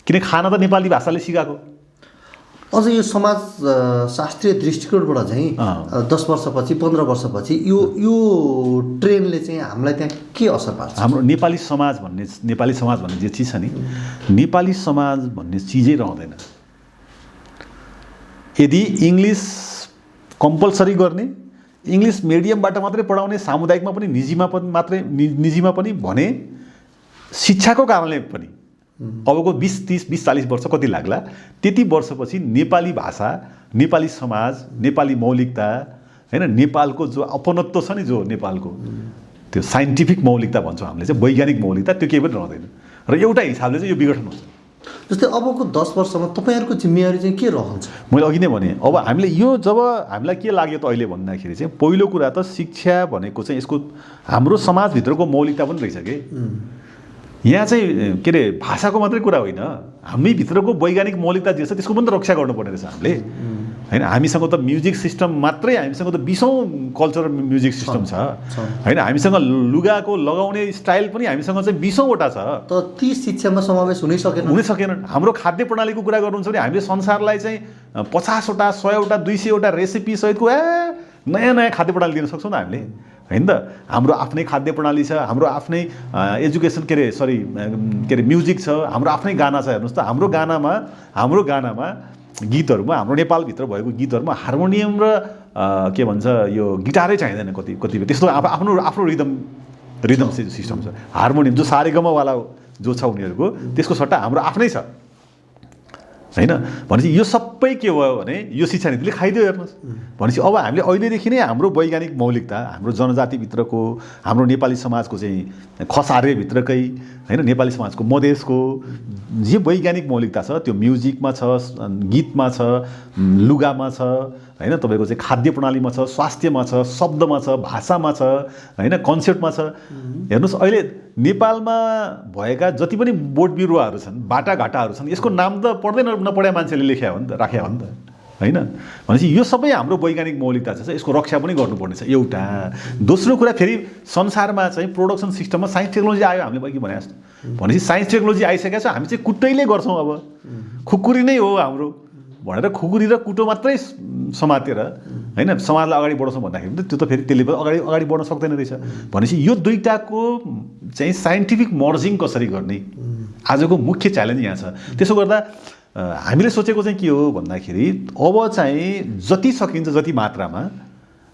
[SPEAKER 2] किन खाना त नेपाली भाषाले सिकाएको।
[SPEAKER 1] अझ यो समाज शास्त्रीय दृष्टिकोणबाट चाहिँ 10 वर्षपछि 15 वर्षपछि यो ट्रेनले चाहिँ हामीलाई त्यहाँ के असर पार्छ? हाम्रो
[SPEAKER 2] नेपाली समाज भन्ने जे चिज छ नि, नेपाली समाज भन्ने चिजै रहँदैन। यदि इङ्ग्लिस कम्पलसरी गर्ने, इङ्ग्लिस मिडियमबाट मात्रै पढाउने, सामुदायिकमा पनि निजीमा पनि भने शिक्षाको कारणले पनि अबको 20-30-40 वर्ष कति लाग्ला, त्यति वर्षपछि नेपाली भाषा, नेपाली समाज, नेपाली मौलिकता हैन, नेपालको जो अपनत्व छ नि, जो नेपालको त्यो साइन्टिफिक मौलिकता भन्छौँ हामीले चाहिँ, वैज्ञानिक मौलिकता, त्यो केही पनि रहँदैन। र एउटा हिसाबले चाहिँ यो विघटन हुन्छ।
[SPEAKER 1] जस्तै अबको 10 वर्षमा तपाईँहरूको जिम्मेवारी चाहिँ के रहन्छ?
[SPEAKER 2] मैले अघि नै भने, अब हामीले यो जब हामीलाई के लाग्यो त अहिले भन्दाखेरि चाहिँ पहिलो कुरा त शिक्षा भनेको चाहिँ यसको हाम्रो समाजभित्रको मौलिकता पनि रहेछ कि। यहाँ चाहिँ के अरे भाषाको मात्रै कुरा होइन, हामीभित्रको वैज्ञानिक मौलिकता जे छ त्यसको पनि त रक्षा गर्नुपर्ने रहेछ हामीले हैन। हामीसँग त म्युजिक सिस्टम मात्रै, हामीसँग त 20औं कल्चरल म्युजिक सिस्टम छ हैन। हामीसँग लुगाको लगाउने स्टाइल पनि हामीसँग चाहिँ 20औँवटा छ।
[SPEAKER 1] त ती शिक्षामा समावेश हुनै सकेन।
[SPEAKER 2] हाम्रो खाद्य प्रणालीको कुरा गर्नुहुन्छ भने हामीले संसारलाई चाहिँ 50वटा, 100वटा, 200वटा रेसिपी सहितको नयाँ खाद्य प्रणाली दिन सक्छौँ त हामीले हैन त। हाम्रो आफ्नै खाद्य प्रणाली छ, हाम्रो आफ्नै एजुकेसन के अरे म्युजिक छ, हाम्रो आफ्नै गाना छ। हेर्नुहोस् त, हाम्रो गानामा गीतहरूमा, हाम्रो नेपालभित्र भएको गीतहरूमा हार्मोनियम र के भन्छ यो गिटारै चाहिँदैन कतिपय त्यस्तो। आफ्नो रिदम सिस्टम छ। हार्मोनियम जो सारेगमवाला जो छ उनीहरूको, त्यसको सट्टा हाम्रो आफ्नै छ हैन। भनेपछि यो सबै के भयो भने यो शिक्षा नीतिले खाइदियो। हेर्नुहोस्, भनेपछि अब हामीले अहिलेदेखि नै हाम्रो वैज्ञानिक मौलिकता, हाम्रो जनजातिभित्रको, हाम्रो नेपाली समाजको चाहिँ खसारेभित्रकै हैन, नेपाली समाजको मधेसको जे वैज्ञानिक मौलिकता छ त्यो म्युजिकमा छ, गीतमा छ, लुगामा छ हैन, तपाईँको चाहिँ खाद्य प्रणालीमा छ, स्वास्थ्यमा छ, शब्दमा छ, भाषामा छ हैन, कन्सेप्टमा छ। हेर्नुहोस् अहिले नेपालमा भएका जति पनि बोट बिरुवाहरू छन्, बाटाघाटाहरू छन्, यसको नाम त पढ्दै नपढ्या मान्छेले लेख्या हो नि त, राख्या हो नि त हैन। भनेपछि यो सबै हाम्रो वैज्ञानिक मौलिकता छ, यसको रक्षा पनि गर्नुपर्ने छ एउटा। दोस्रो कुरा, फेरि संसारमा चाहिँ प्रोडक्सन सिस्टममा साइन्स टेक्नोलोजी आयो। हामीले अघि भने जस्तो भनेपछि साइन्स टेक्नोलोजी आइसकेको छ, हामी चाहिँ कुटैले गर्छौँ। अब खुकुरी नै हो हाम्रो भनेर खुकुरी र कुटो मात्रै समातेर हैन समाजलाई अगाडि बढाउँछौँ भन्दाखेरि त त्यो त फेरि त्यसले अगाडि बढ्न सक्दैन रहेछ। भनेपछि यो दुईटाको चाहिँ साइन्टिफिक मर्जिङ कसरी गर्ने आजको मुख्य च्यालेन्ज यहाँ छ। त्यसो गर्दा हामीले सोचेको चाहिँ के हो भन्दाखेरि अब चाहिँ जति सकिन्छ जति मात्रामा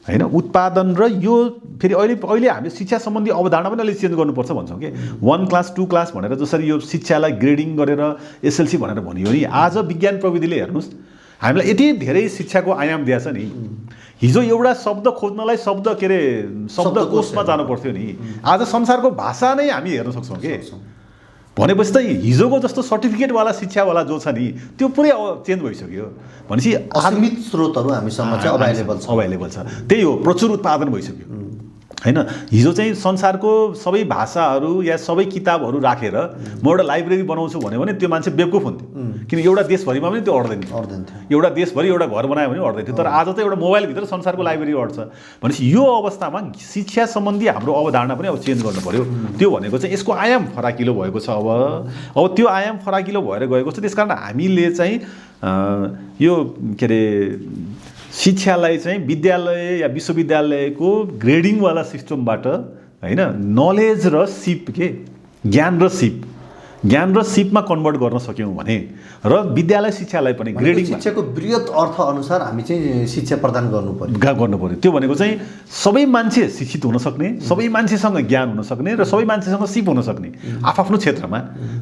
[SPEAKER 2] हैन उत्पादन र यो फेरि अहिले हामीले शिक्षा सम्बन्धी अवधारणा पनि अलिक चेन्ज गर्नुपर्छ भन्छौँ कि 1 क्लास 2 क्लास भनेर जसरी यो शिक्षालाई ग्रेडिङ गरेर एसएलसी भनेर भनियो नि, आज विज्ञान प्रविधिले हेर्नुहोस् हामीलाई यति धेरै शिक्षाको आयाम दिएछ नि। हिजो एउटा शब्द खोज्नलाई शब्दकोशमा जानु पर्थ्यो नि, आज संसारको भाषा नै हामी हेर्न सक्छौँ कि। भनेपछि त हिजोको जस्तो सर्टिफिकेटवाला शिक्षावाला जो छ नि त्यो पुरै चेन्ज भइसक्यो। भनेपछि
[SPEAKER 1] असीमित स्रोतहरू हामीसँग चाहिँ
[SPEAKER 2] अभाइलेबल छ। त्यही हो, प्रचुर उत्पादन भइसक्यो हैन। हिजो चाहिँ संसारको सबै भाषाहरू या सबै किताबहरू राखेर म एउटा लाइब्रेरी बनाउँछु भने त्यो मान्छे बेवकुफ हुन्थ्यो, किन एउटा देशभरिमा पनि त्यो अड्दैन थियो। एउटा देशभरि एउटा घर बनायो भने अड्दैन थियो। तर आज त एउटा मोबाइलभित्र संसारको लाइब्रेरी अड्छ। भनेपछि यो अवस्थामा शिक्षा सम्बन्धी हाम्रो अवधारणा पनि अब चेन्ज गर्नु पर्यो। त्यो भनेको चाहिँ यसको आयाम फराकिलो भएको छ। अब त्यो आयाम फराकिलो भएर गएको छ। त्यसकारण हामीले चाहिँ यो के अरे शिक्षालाई चाहिँ विद्यालय या विश्वविद्यालयको ग्रेडिङवाला सिस्टमबाट हैन नलेज र सिप ज्ञान र सिपमा कन्भर्ट गर्न सक्यौँ भने र विद्यालय शिक्षालाई पनि ग्रेडिङ
[SPEAKER 1] शिक्षाको बृहत अर्थ अनुसार हामी चाहिँ शिक्षा प्रदान गर्नु पर्यो।
[SPEAKER 2] त्यो भनेको चाहिँ सबै मान्छे शिक्षित हुन सक्ने, सबै मान्छेसँग ज्ञान हुन सक्ने र सबै मान्छेसँग सिप हुन सक्ने, आफ्नो क्षेत्रमा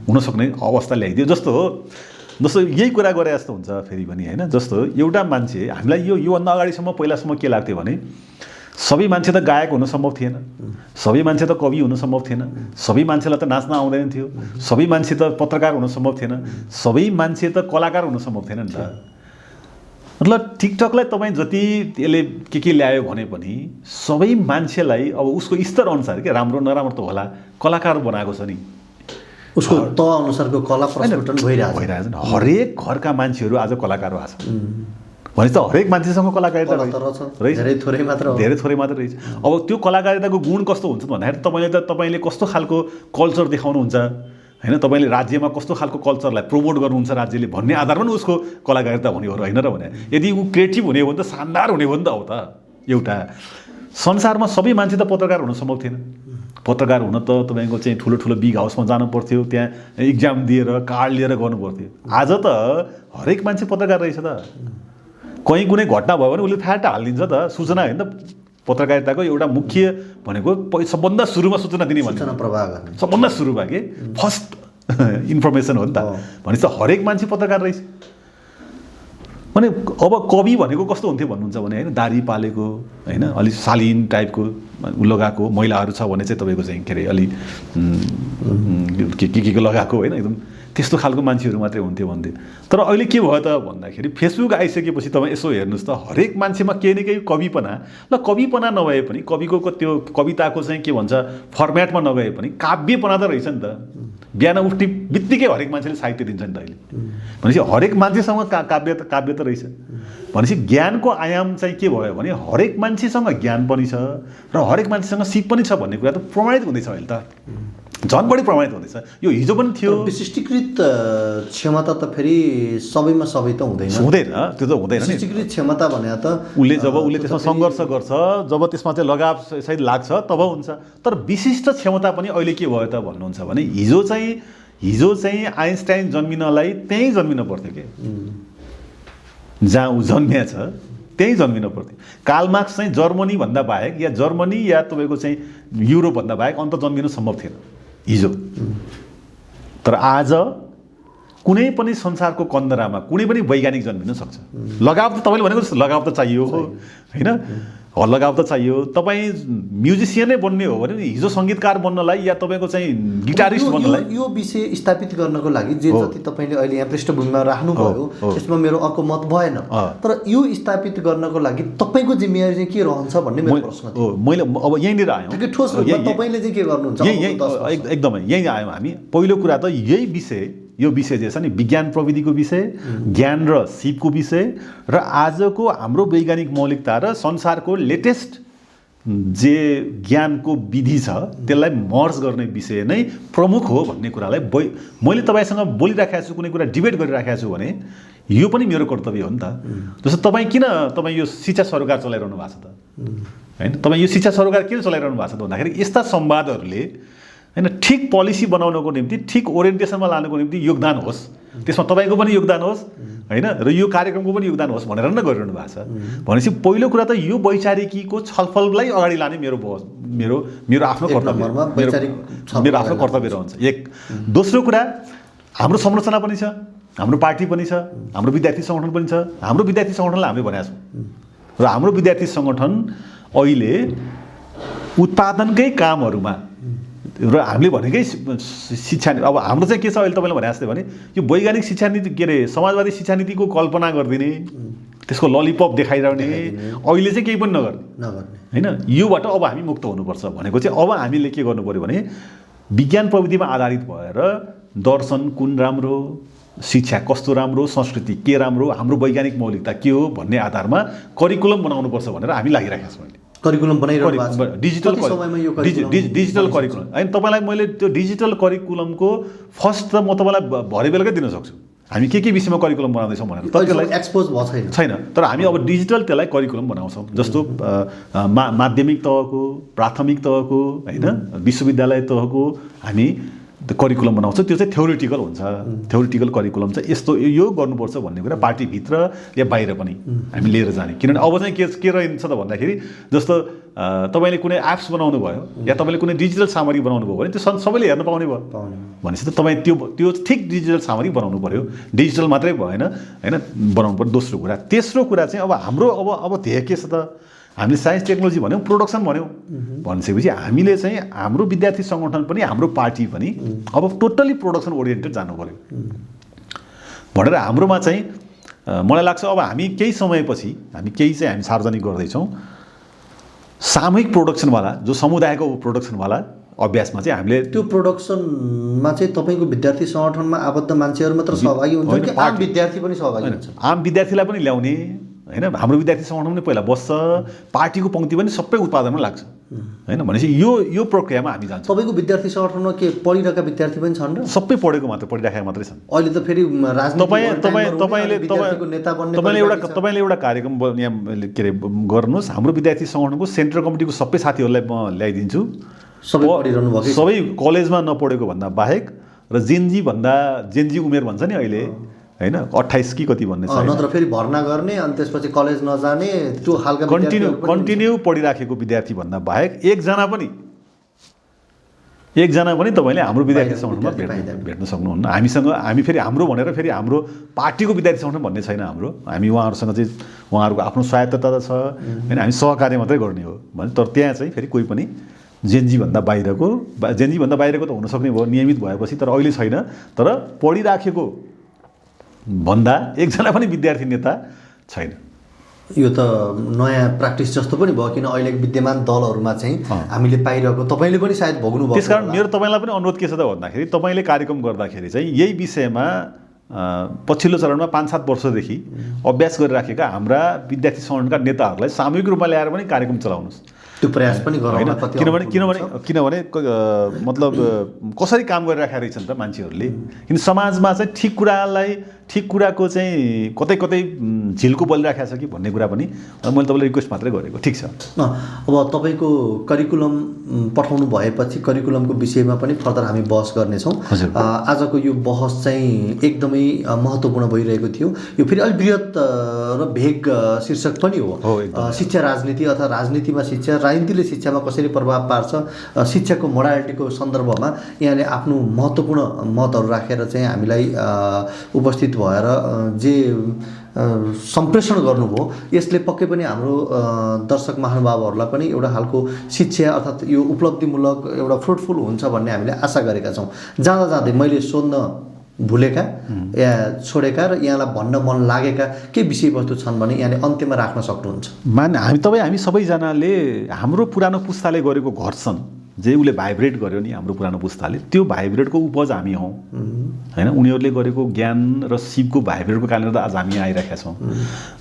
[SPEAKER 2] हुन सक्ने अवस्था ल्याइदियो। जस्तो यही कुरा गरे जस्तो हुन्छ फेरि पनि हैन। जस्तो एउटा मान्छे हामीलाई योभन्दा अगाडिसम्म पहिलासम्म के लाग्थ्यो भने सबै मान्छे त गायक हुन सम्भव थिएन, सबै मान्छे त कवि हुन सम्भव थिएन, सबै मान्छेलाई त नाच्न आउँदैन थियो, सबै मान्छे त पत्रकार हुन सम्भव थिएन, सबै मान्छे त कलाकार हुन सम्भव थिएन नि त। मतलब टिकटकलाई तपाईँ जति यसले के ल्यायो भने पनि सबै मान्छेलाई अब उसको स्तर अनुसार के राम्रो नराम्रो त होला, कलाकार बनाएको छ नि,
[SPEAKER 1] उसको त अनुसारको कला प्रस्फुटन भइरहेछ
[SPEAKER 2] नि। हरेक घरका मान्छेहरू आज कलाकार भएको छ भनेपछि त हरेक मान्छेसँग कलाकारिता
[SPEAKER 1] रहेछ, धेरै थोरै मात्र
[SPEAKER 2] रहेछ। अब त्यो कलाकारिताको गुण कस्तो हुन्छ भन्दाखेरि तपाईँले कस्तो खालको कल्चर देखाउनुहुन्छ होइन, तपाईँले राज्यमा कस्तो खालको कल्चरलाई प्रमोट गर्नुहुन्छ राज्यले भन्ने आधारमा नि उसको कलाकारिता हुने हो र होइन र भने। यदि ऊ क्रिएटिभ हुने हो भने त शानदार हुने हो नि त। हो त एउटा संसारमा सबै मान्छे त पत्रकार हुन सम्भव थिएन। पत्रकार हुन त तपाईँको चाहिँ ठुलो ठुलो बिग हाउसमा जानु पर्थ्यो, त्यहाँ इक्जाम दिएर कार्ड लिएर गर्नु पर्थ्यो। आज त हरेक मान्छे पत्रकार रहेछ त। कहीँ कुनै घटना भयो भने उसले फ्याट हालिदिन्छ त। सूचना होइन त पत्रकारिताको एउटा मुख्य भनेको सबभन्दा सुरुमा सूचना दिने भन्ने,
[SPEAKER 1] सूचना प्रवाह गर्ने
[SPEAKER 2] सबभन्दा सुरुमा के फर्स्ट इन्फर्मेसन हो नि त। भनेपछि त हरेक मान्छे पत्रकार रहेछ भने। अब कवि भनेको कस्तो हुन्थ्यो भन्नुहुन्छ भने होइन, दाढी पालेको होइन, अलिक शालीन टाइपको लगाएको महिलाहरू छ भने चाहिँ तपाईँको चाहिँ के अरे अलि के लगाएको होइन, एकदम त्यस्तो खालको मान्छेहरू मात्रै हुन्थ्यो भन्थ्यो। तर अहिले के भयो त भन्दाखेरि फेसबुक आइसकेपछि तपाईँ यसो हेर्नुहोस् त हरेक मान्छेमा केही न केही कविपना, ल कविपना नभए पनि कविको त्यो कविताको चाहिँ के भन्छ फर्मेटमा नगए पनि काव्यपना त रहेछ नि त। बिहान उठ्ने बित्तिकै हरेक मान्छेले साहित्य दिन्छ नि त अहिले। भनेपछि हरेक मान्छेसँग काव्य त रहेछ। भनेपछि ज्ञानको आयाम चाहिँ के भयो भने हरेक मान्छेसँग ज्ञान पनि छ र हरेक मान्छेसँग सिप पनि छ भन्ने कुरा त प्रमाणित हुँदैछ अहिले त, झन् बढी प्रमाणित हुँदैछ। यो हिजो पनि थियो।
[SPEAKER 1] विशिष्टीकृत क्षमता त फेरि सबैमा सबै त हुँदैन,
[SPEAKER 2] त्यो त हुँदैन।
[SPEAKER 1] विशिष्टीकृत क्षमता भने त
[SPEAKER 2] जब उसले त्यसमा सङ्घर्ष गर्छ, जब त्यसमा चाहिँ लगाव सहित लाग्छ तब हुन्छ। तर विशिष्ट क्षमता पनि अहिले के भयो त भन्नुहुन्छ भने हिजो चाहिँ आइन्स्टाइन जन्मिनलाई त्यहीँ जन्मिन पर्थ्यो के, जहाँ ऊ जन्मिया छ त्यहीँ जन्मिन पर्थ्यो। कार्ल मार्क्स चाहिँ जर्मनी भन्दा बाहेक या जर्मनी या तपाईँको चाहिँ युरोप भन्दा बाहेक अन्त जन्मिनु सम्भव थिएन हिजो। तर आज कुनै पनि संसारको कन्दरामा कुनै पनि वैज्ञानिक जन्मिन सक्छ। लगाव त तपाईँले भनेको जस्तो लगाव त चाहियो होइन, लगाव त चाहियो। तपाईँ म्युजिसियनै बन्ने हो भने हिजो सङ्गीतकार बन्नलाई या तपाईँको चाहिँ गिटारिस्ट बन्नलाई
[SPEAKER 1] यो विषय स्थापित गर्नको लागि जे जति तपाईँले अहिले यहाँ पृष्ठभूमिमा राख्नुभयो त्यसमा मेरो अर्को मत भएन। तर यो स्थापित गर्नको लागि तपाईँको जिम्मेवारी चाहिँ के रहन्छ भन्ने मेरो प्रश्न थियो।
[SPEAKER 2] मैले अब यहीँनिर आयौँ
[SPEAKER 1] ठोस रूपमा तपाईँले चाहिँ के गर्नुहुन्छ?
[SPEAKER 2] एकदमै यहीँ आयौँ हामी। पहिलो कुरा त यो विषय जे छ नि विज्ञान प्रविधिको विषय, ज्ञान र सिपको विषय र आजको हाम्रो वैज्ञानिक मौलिकता र संसारको लेटेस्ट जे ज्ञानको विधि छ त्यसलाई मर्ज गर्ने विषय नै प्रमुख हो भन्ने कुरालाई मैले तपाईँसँग बोलिराखेको छु, कुनै कुरा डिबेट गरिराखेको छु भने यो पनि मेरो कर्तव्य हो नि त। जस्तो तपाईँ यो शिक्षा सरोकार चलाइरहनु भएको छ त होइन, तपाईँ यो शिक्षा सरोकार किन चलाइरहनु भएको छ त भन्दाखेरि यस्ता संवादहरूले होइन ठिक पोलिसी बनाउनको निम्ति, ठिक ओरिएन्टेसनमा लानुको निम्ति योगदान होस्, त्यसमा तपाईँको पनि योगदान होस् होइन र यो कार्यक्रमको पनि योगदान होस् भनेर नै गरिरहनु भएको छ। भनेपछि पहिलो कुरा त यो वैचारिकीको छलफललाई अगाडि लाने मेरो आफ्नो कर्तव्य रहन्छ। एक दोस्रो कुरा हाम्रो संरचना पनि छ, हाम्रो पार्टी पनि छ, हाम्रो विद्यार्थी सङ्गठन पनि छ। हाम्रो विद्यार्थी सङ्गठनलाई हामीले भनेका छौँ र हाम्रो विद्यार्थी सङ्गठन अहिले उत्पादनकै कामहरूमा र हामीले भनेकै शिक्षा अब हाम्रो चाहिँ के छ अहिले तपाईँले भने जस्तै भने यो वैज्ञानिक शिक्षा नीति के अरे समाजवादी शिक्षा नीतिको कल्पना गरिदिने, त्यसको ललिपप देखाइरहने, अहिले चाहिँ केही पनि नगर्ने होइन। योबाट अब हामी मुक्त हुनुपर्छ भनेको चाहिँ अब हामीले के गर्नु पऱ्यो भने विज्ञान प्रविधिमा आधारित भएर दर्शन कुन राम्रो, शिक्षा कस्तो राम्रो, संस्कृति के राम्रो, हाम्रो वैज्ञानिक मौलिकता के हो भन्ने आधारमा करिकुलम बनाउनुपर्छ भनेर हामी लागिरहेका छौँ।
[SPEAKER 1] करिकुलम बनाइरहनु भएको छ
[SPEAKER 2] डिजिटल करिकुलम होइन। तपाईँलाई मैले त्यो डिजिटल करिकुलमको फर्स्ट त म तपाईँलाई भरे बेलुकै दिन सक्छु हामी के विषयमा करिकुलम बनाउँदैछौँ भनेर। तर त्यसलाई
[SPEAKER 1] एक्सपोज भएको छैन। तर
[SPEAKER 2] हामी अब डिजिटल त्यसलाई करिकुलम बनाउँछौँ। जस्तो माध्यमिक तहको, प्राथमिक तहको होइन, विश्वविद्यालय तहको हामी करिकुलम बनाउँछ। त्यो चाहिँ थ्योरिटिकल हुन्छ। थ्योरिटिकल करिकुलम चाहिँ यस्तो यो गर्नुपर्छ भन्ने कुरा पार्टीभित्र या बाहिर पनि हामी लिएर जाने। किनभने अब चाहिँ के रहन्छ त भन्दाखेरि जस्तो तपाईँले कुनै एप्स बनाउनु भयो या तपाईँले कुनै डिजिटल सामग्री बनाउनु भयो भने त्यो सबैले हेर्न पाउने भयो भनेपछि त तपाईँ त्यो ठिक डिजिटल सामग्री बनाउनु पऱ्यो। डिजिटल मात्रै भएन होइन, बनाउनु पर्यो। दोस्रो कुरा। तेस्रो कुरा चाहिँ अब हाम्रो अब ध्येय के छ त हामीले साइन्स टेक्नोलोजी भन्यौँ, प्रोडक्सन भन्यौँ, भनिसकेपछि हामीले चाहिँ हाम्रो विद्यार्थी सङ्गठन पनि हाम्रो पार्टी पनि अब टोटल्ली प्रोडक्सन ओरिएन्टेड जानु पर्यो भनेर हाम्रोमा चाहिँ मलाई लाग्छ अब हामी केही समयपछि हामी सार्वजनिक गर्दैछौँ सामूहिक प्रोडक्सनवाला जो समुदायको प्रोडक्सनवाला अभ्यासमा चाहिँ हामीले
[SPEAKER 1] त्यो प्रोडक्सनमा चाहिँ तपाईँको विद्यार्थी सङ्गठनमा आबद्ध मान्छेहरू मात्र सहभागी हुन्छ कि आम विद्यार्थी पनि सहभागी हुन्छ?
[SPEAKER 2] आम विद्यार्थीलाई पनि ल्याउने होइन, हाम्रो विद्यार्थी सङ्गठन पनि पहिला बस्छ, पार्टीको पङ्क्ति पनि सबै उत्पादनमा लाग्छ होइन। भनेपछि यो प्रक्रियामा हामी जान्छौँ।
[SPEAKER 1] तपाईँको विद्यार्थी सङ्गठनमा के पढिरहेका विद्यार्थी पनि छन् र?
[SPEAKER 2] सबै पढेको मात्र, पढिराखेका मात्रै छन्।
[SPEAKER 1] अहिले त फेरि
[SPEAKER 2] तपाईँले एउटा कार्यक्रम यहाँ के अरे गर्नुहोस्, हाम्रो विद्यार्थी सङ्गठनको सेन्ट्रल कमिटीको सबै साथीहरूलाई म ल्याइदिन्छु, सबै कलेजमा नपढेको भन्दा बाहेक र जेनजी उमेर भन्छ नि अहिले होइन, 28 कि कति भन्ने छ,
[SPEAKER 1] नत्र फेरि भर्ना गर्ने अनि त्यसपछि कलेज नजाने त्यो खालका
[SPEAKER 2] कन्टिन्यू पढिराखेको विद्यार्थी भन्दा बाहेक एकजना पनि तपाईँले हाम्रो विद्यार्थी सङ्गठनमा भेट्न सक्नुहुन्न। हामी फेरि हाम्रो भनेर फेरि हाम्रो पार्टीको विद्यार्थी सङ्गठन भन्ने छैन हाम्रो। हामी उहाँहरूसँग चाहिँ उहाँहरूको आफ्नो स्वायत्तता त छ होइन, हामी सहकार्य मात्रै गर्ने हो भने। तर त्यहाँ चाहिँ फेरि कोही पनि जेनजीभन्दा बाहिरको त हुनसक्ने भयो नियमित भएपछि, तर अहिले छैन। तर पढिराखेको भन्दा एकजना पनि विद्यार्थी नेता छैन।
[SPEAKER 1] यो त नयाँ प्र्याक्टिस जस्तो पनि भयो, किन अहिले विद्यमान दलहरूमा चाहिँ हामीले पाइरहेको तपाईँले पनि सायद भोग्नु भयो।
[SPEAKER 2] त्यसकारण मेरो तपाईँलाई पनि अनुरोध के छ त भन्दाखेरि, तपाईँले कार्यक्रम गर्दाखेरि चाहिँ यही विषयमा पछिल्लो चरणमा 5-7 वर्षदेखि अभ्यास गरिराखेका हाम्रा विद्यार्थी सङ्गठनका नेताहरूलाई सामूहिक रूपमा ल्याएर पनि कार्यक्रम चलाउनुहोस्।
[SPEAKER 1] त्यो प्रयास पनि गराउन,
[SPEAKER 2] किनभने मतलब कसरी काम गरिराखेका रहेछन् त मान्छेहरूले। किन समाजमा चाहिँ ठिक कुराको चाहिँ कतै झिल्को बलिराखेको छ कि भन्ने कुरा पनि मैले तपाईँलाई रिक्वेस्ट मात्रै गरेको। ठिक छ,
[SPEAKER 1] अब तपाईँको करिकुलम पठाउनु भएपछि करिकुलमको विषयमा पनि फर्दर हामी बहस गर्नेछौँ। आजको यो बहस चाहिँ एकदमै महत्त्वपूर्ण भइरहेको थियो। यो फेरि अलिक बृहत र भेग शीर्षक पनि हो, शिक्षा राजनीति अथवा राजनीतिमा शिक्षा, राजनीतिले शिक्षामा कसरी प्रभाव पार्छ, शिक्षाको मोडालिटीको सन्दर्भमा यहाँले आफ्नो महत्त्वपूर्ण मतहरू राखेर चाहिँ हामीलाई उपस्थित भएर जे सम्प्रेषण गर्नुभयो, यसले पक्कै पनि हाम्रो दर्शक महानुभावहरूलाई पनि एउटा खालको शिक्षा अर्थात् यो उपलब्धिमूलक एउटा फ्रुटफुल हुन्छ भन्ने हामीले आशा गरेका छौँ। जाँदै मैले सोध्न भुलेका या छोडेका र यहाँलाई भन्न मन लागेका केही विषयवस्तु छन् भने यहाँले अन्त्यमा राख्न सक्नुहुन्छ।
[SPEAKER 2] हामी सबैजनाले हाम्रो पुरानो पुस्ताले गरेको घर्षण जे उसले भाइब्रेट गर्यो नि, हाम्रो पुरानो पुस्ताले त्यो भाइब्रेटको उपज हामी हौँ होइन। उनीहरूले गरेको ज्ञान र सिपको भाइब्रेटको कारणले गर्दा आज हामी आइरहेका छौँ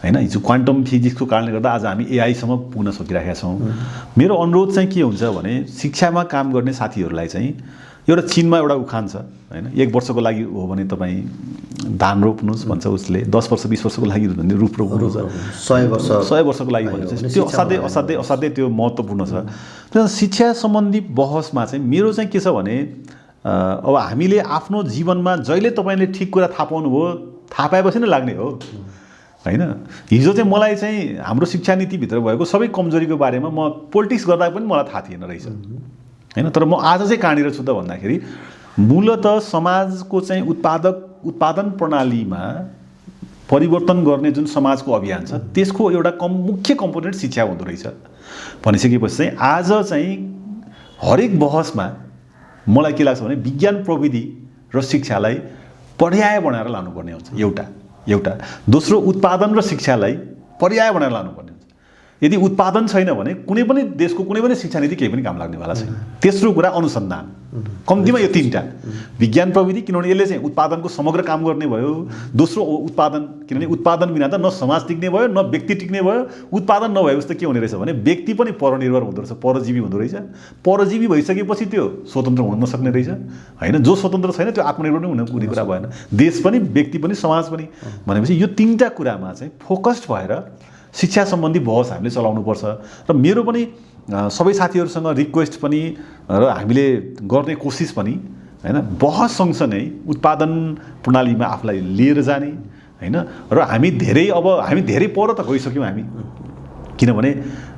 [SPEAKER 2] होइन। हिजो क्वान्टम फिजिक्सको कारणले गर्दा आज हामी एआईसम्म पुग्न सकिरहेका छौँ। मेरो अनुरोध चाहिँ के हुन्छ भने, शिक्षामा काम गर्ने साथीहरूलाई चाहिँ एउटा चिनमा एउटा उखान छ होइन, 1 वर्षको लागि हो भने तपाईँ धान रोप्नुहोस् भन्छ उसले, 10 वर्ष 20 वर्षको लागि भने रुख रोप्नुहोस्, 100 वर्षको लागि भन्छ। त्यो असाध्यै त्यो महत्त्वपूर्ण छ। त्यो शिक्षा सम्बन्धी बहसमा चाहिँ मेरो चाहिँ के छ भने, अब हामीले आफ्नो जीवनमा जहिले तपाईँले ठिक कुरा थाहा पाउनुभयो, थाहा पाएपछि नै लाग्ने हो होइन। हिजो चाहिँ मलाई चाहिँ हाम्रो शिक्षा नीतिभित्र भएको सबै कमजोरीको बारेमा म पोलिटिक्स गर्दा पनि मलाई थाहा थिएन रहेछ होइन। तर म आज चाहिँ कहाँनिर छु त भन्दाखेरि, मूलतः समाजको चाहिँ उत्पादन प्रणालीमा परिवर्तन गर्ने जुन समाजको अभियान छ, त्यसको एउटा मुख्य कम्पोनेन्ट शिक्षा हुँदो रहेछ भनिसकेपछि चाहिँ आज चाहिँ हरेक बहसमा मलाई के लाग्छ भने, विज्ञान प्रविधि र शिक्षालाई पर्याय बनाएर लानुपर्ने हुन्छ एउटा। दोस्रो, उत्पादन र शिक्षालाई पर्याय बनाएर लानुपर्ने हुन्छ। यदि उत्पादन छैन भने कुनै पनि देशको कुनै पनि शिक्षा नीति केही पनि काम लाग्नेवाला छैन। तेस्रो कुरा अनुसन्धान, कम्तीमा यो 3टा, विज्ञान प्रविधि किनभने यसले चाहिँ उत्पादनको समग्र काम गर्ने भयो। दोस्रो उत्पादन, किनभने उत्पादन बिना त न समाज टिक्ने भयो न व्यक्ति टिक्ने भयो। उत्पादन नभएपछि त के हुने रहेछ भने व्यक्ति पनि परनिर्भर हुँदो रहेछ, परजीवी हुँदो रहेछ। परजीवी भइसकेपछि त्यो स्वतन्त्र हुन नसक्ने रहेछ होइन। जो स्वतन्त्र छैन त्यो आत्मनिर्भर नै हुने कुरा भएन, देश पनि व्यक्ति पनि समाज पनि। भनेपछि यो 3टा कुरामा चाहिँ फोकस्ड भएर शिक्षा सम्बन्धी बहस हामीले चलाउनुपर्छ। र मेरो पनि सबै साथीहरूसँग रिक्वेस्ट पनि र हामीले गर्ने कोसिस पनि होइन, बहस सँगसँगै उत्पादन प्रणालीमा आफूलाई लिएर जाने होइन। र हामी धेरै पर त गइसक्यौँ हामी, किनभने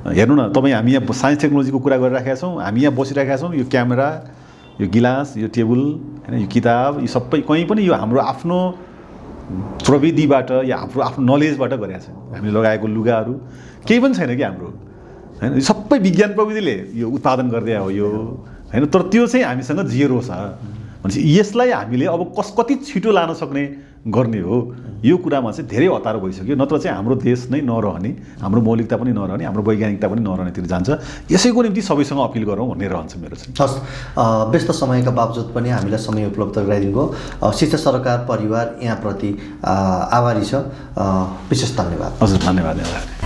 [SPEAKER 2] हेर्नु न तपाईँ, हामी यहाँ साइन्स टेक्नोलोजीको कुरा गरिराखेका छौँ, हामी यहाँ बसिरहेका छौँ, यो क्यामेरा, यो गिलास, यो टेबल होइन, यो किताब, यो सबै कहीँ पनि यो हाम्रो आफ्नो प्रविधिबाट या हाम्रो आफ्नो नलेजबाट गरेका छ। हामीले लगाएको लुगाहरू केही पनि छैन कि हाम्रो होइन सबै विज्ञान प्रविधिले यो उत्पादन गर्दै हो यो होइन तर त्यो चाहिँ हामीसँग 0 छ भनेपछि यसलाई हामीले अब कति छिटो लान सक्ने गर्ने हो यो कुरामा चाहिँ धेरै हतारो भइसक्यो नत्र चाहिँ हाम्रो देश नै नरहने हाम्रो मौलिकता पनि नरहने हाम्रो वैज्ञानिकता पनि नरहनेतिर जान्छ यसैको निम्ति सबैसँग अपिल गरौँ भन्ने रहन्छ मेरो चाहिँ
[SPEAKER 1] हस् व्यस्त समयका बावजुद पनि हामीलाई समय उपलब्ध गराइदिनुभयो शिक्षा सरकार परिवार यहाँप्रति आभारी छ विशेष धन्यवाद
[SPEAKER 2] हजुर धन्यवाद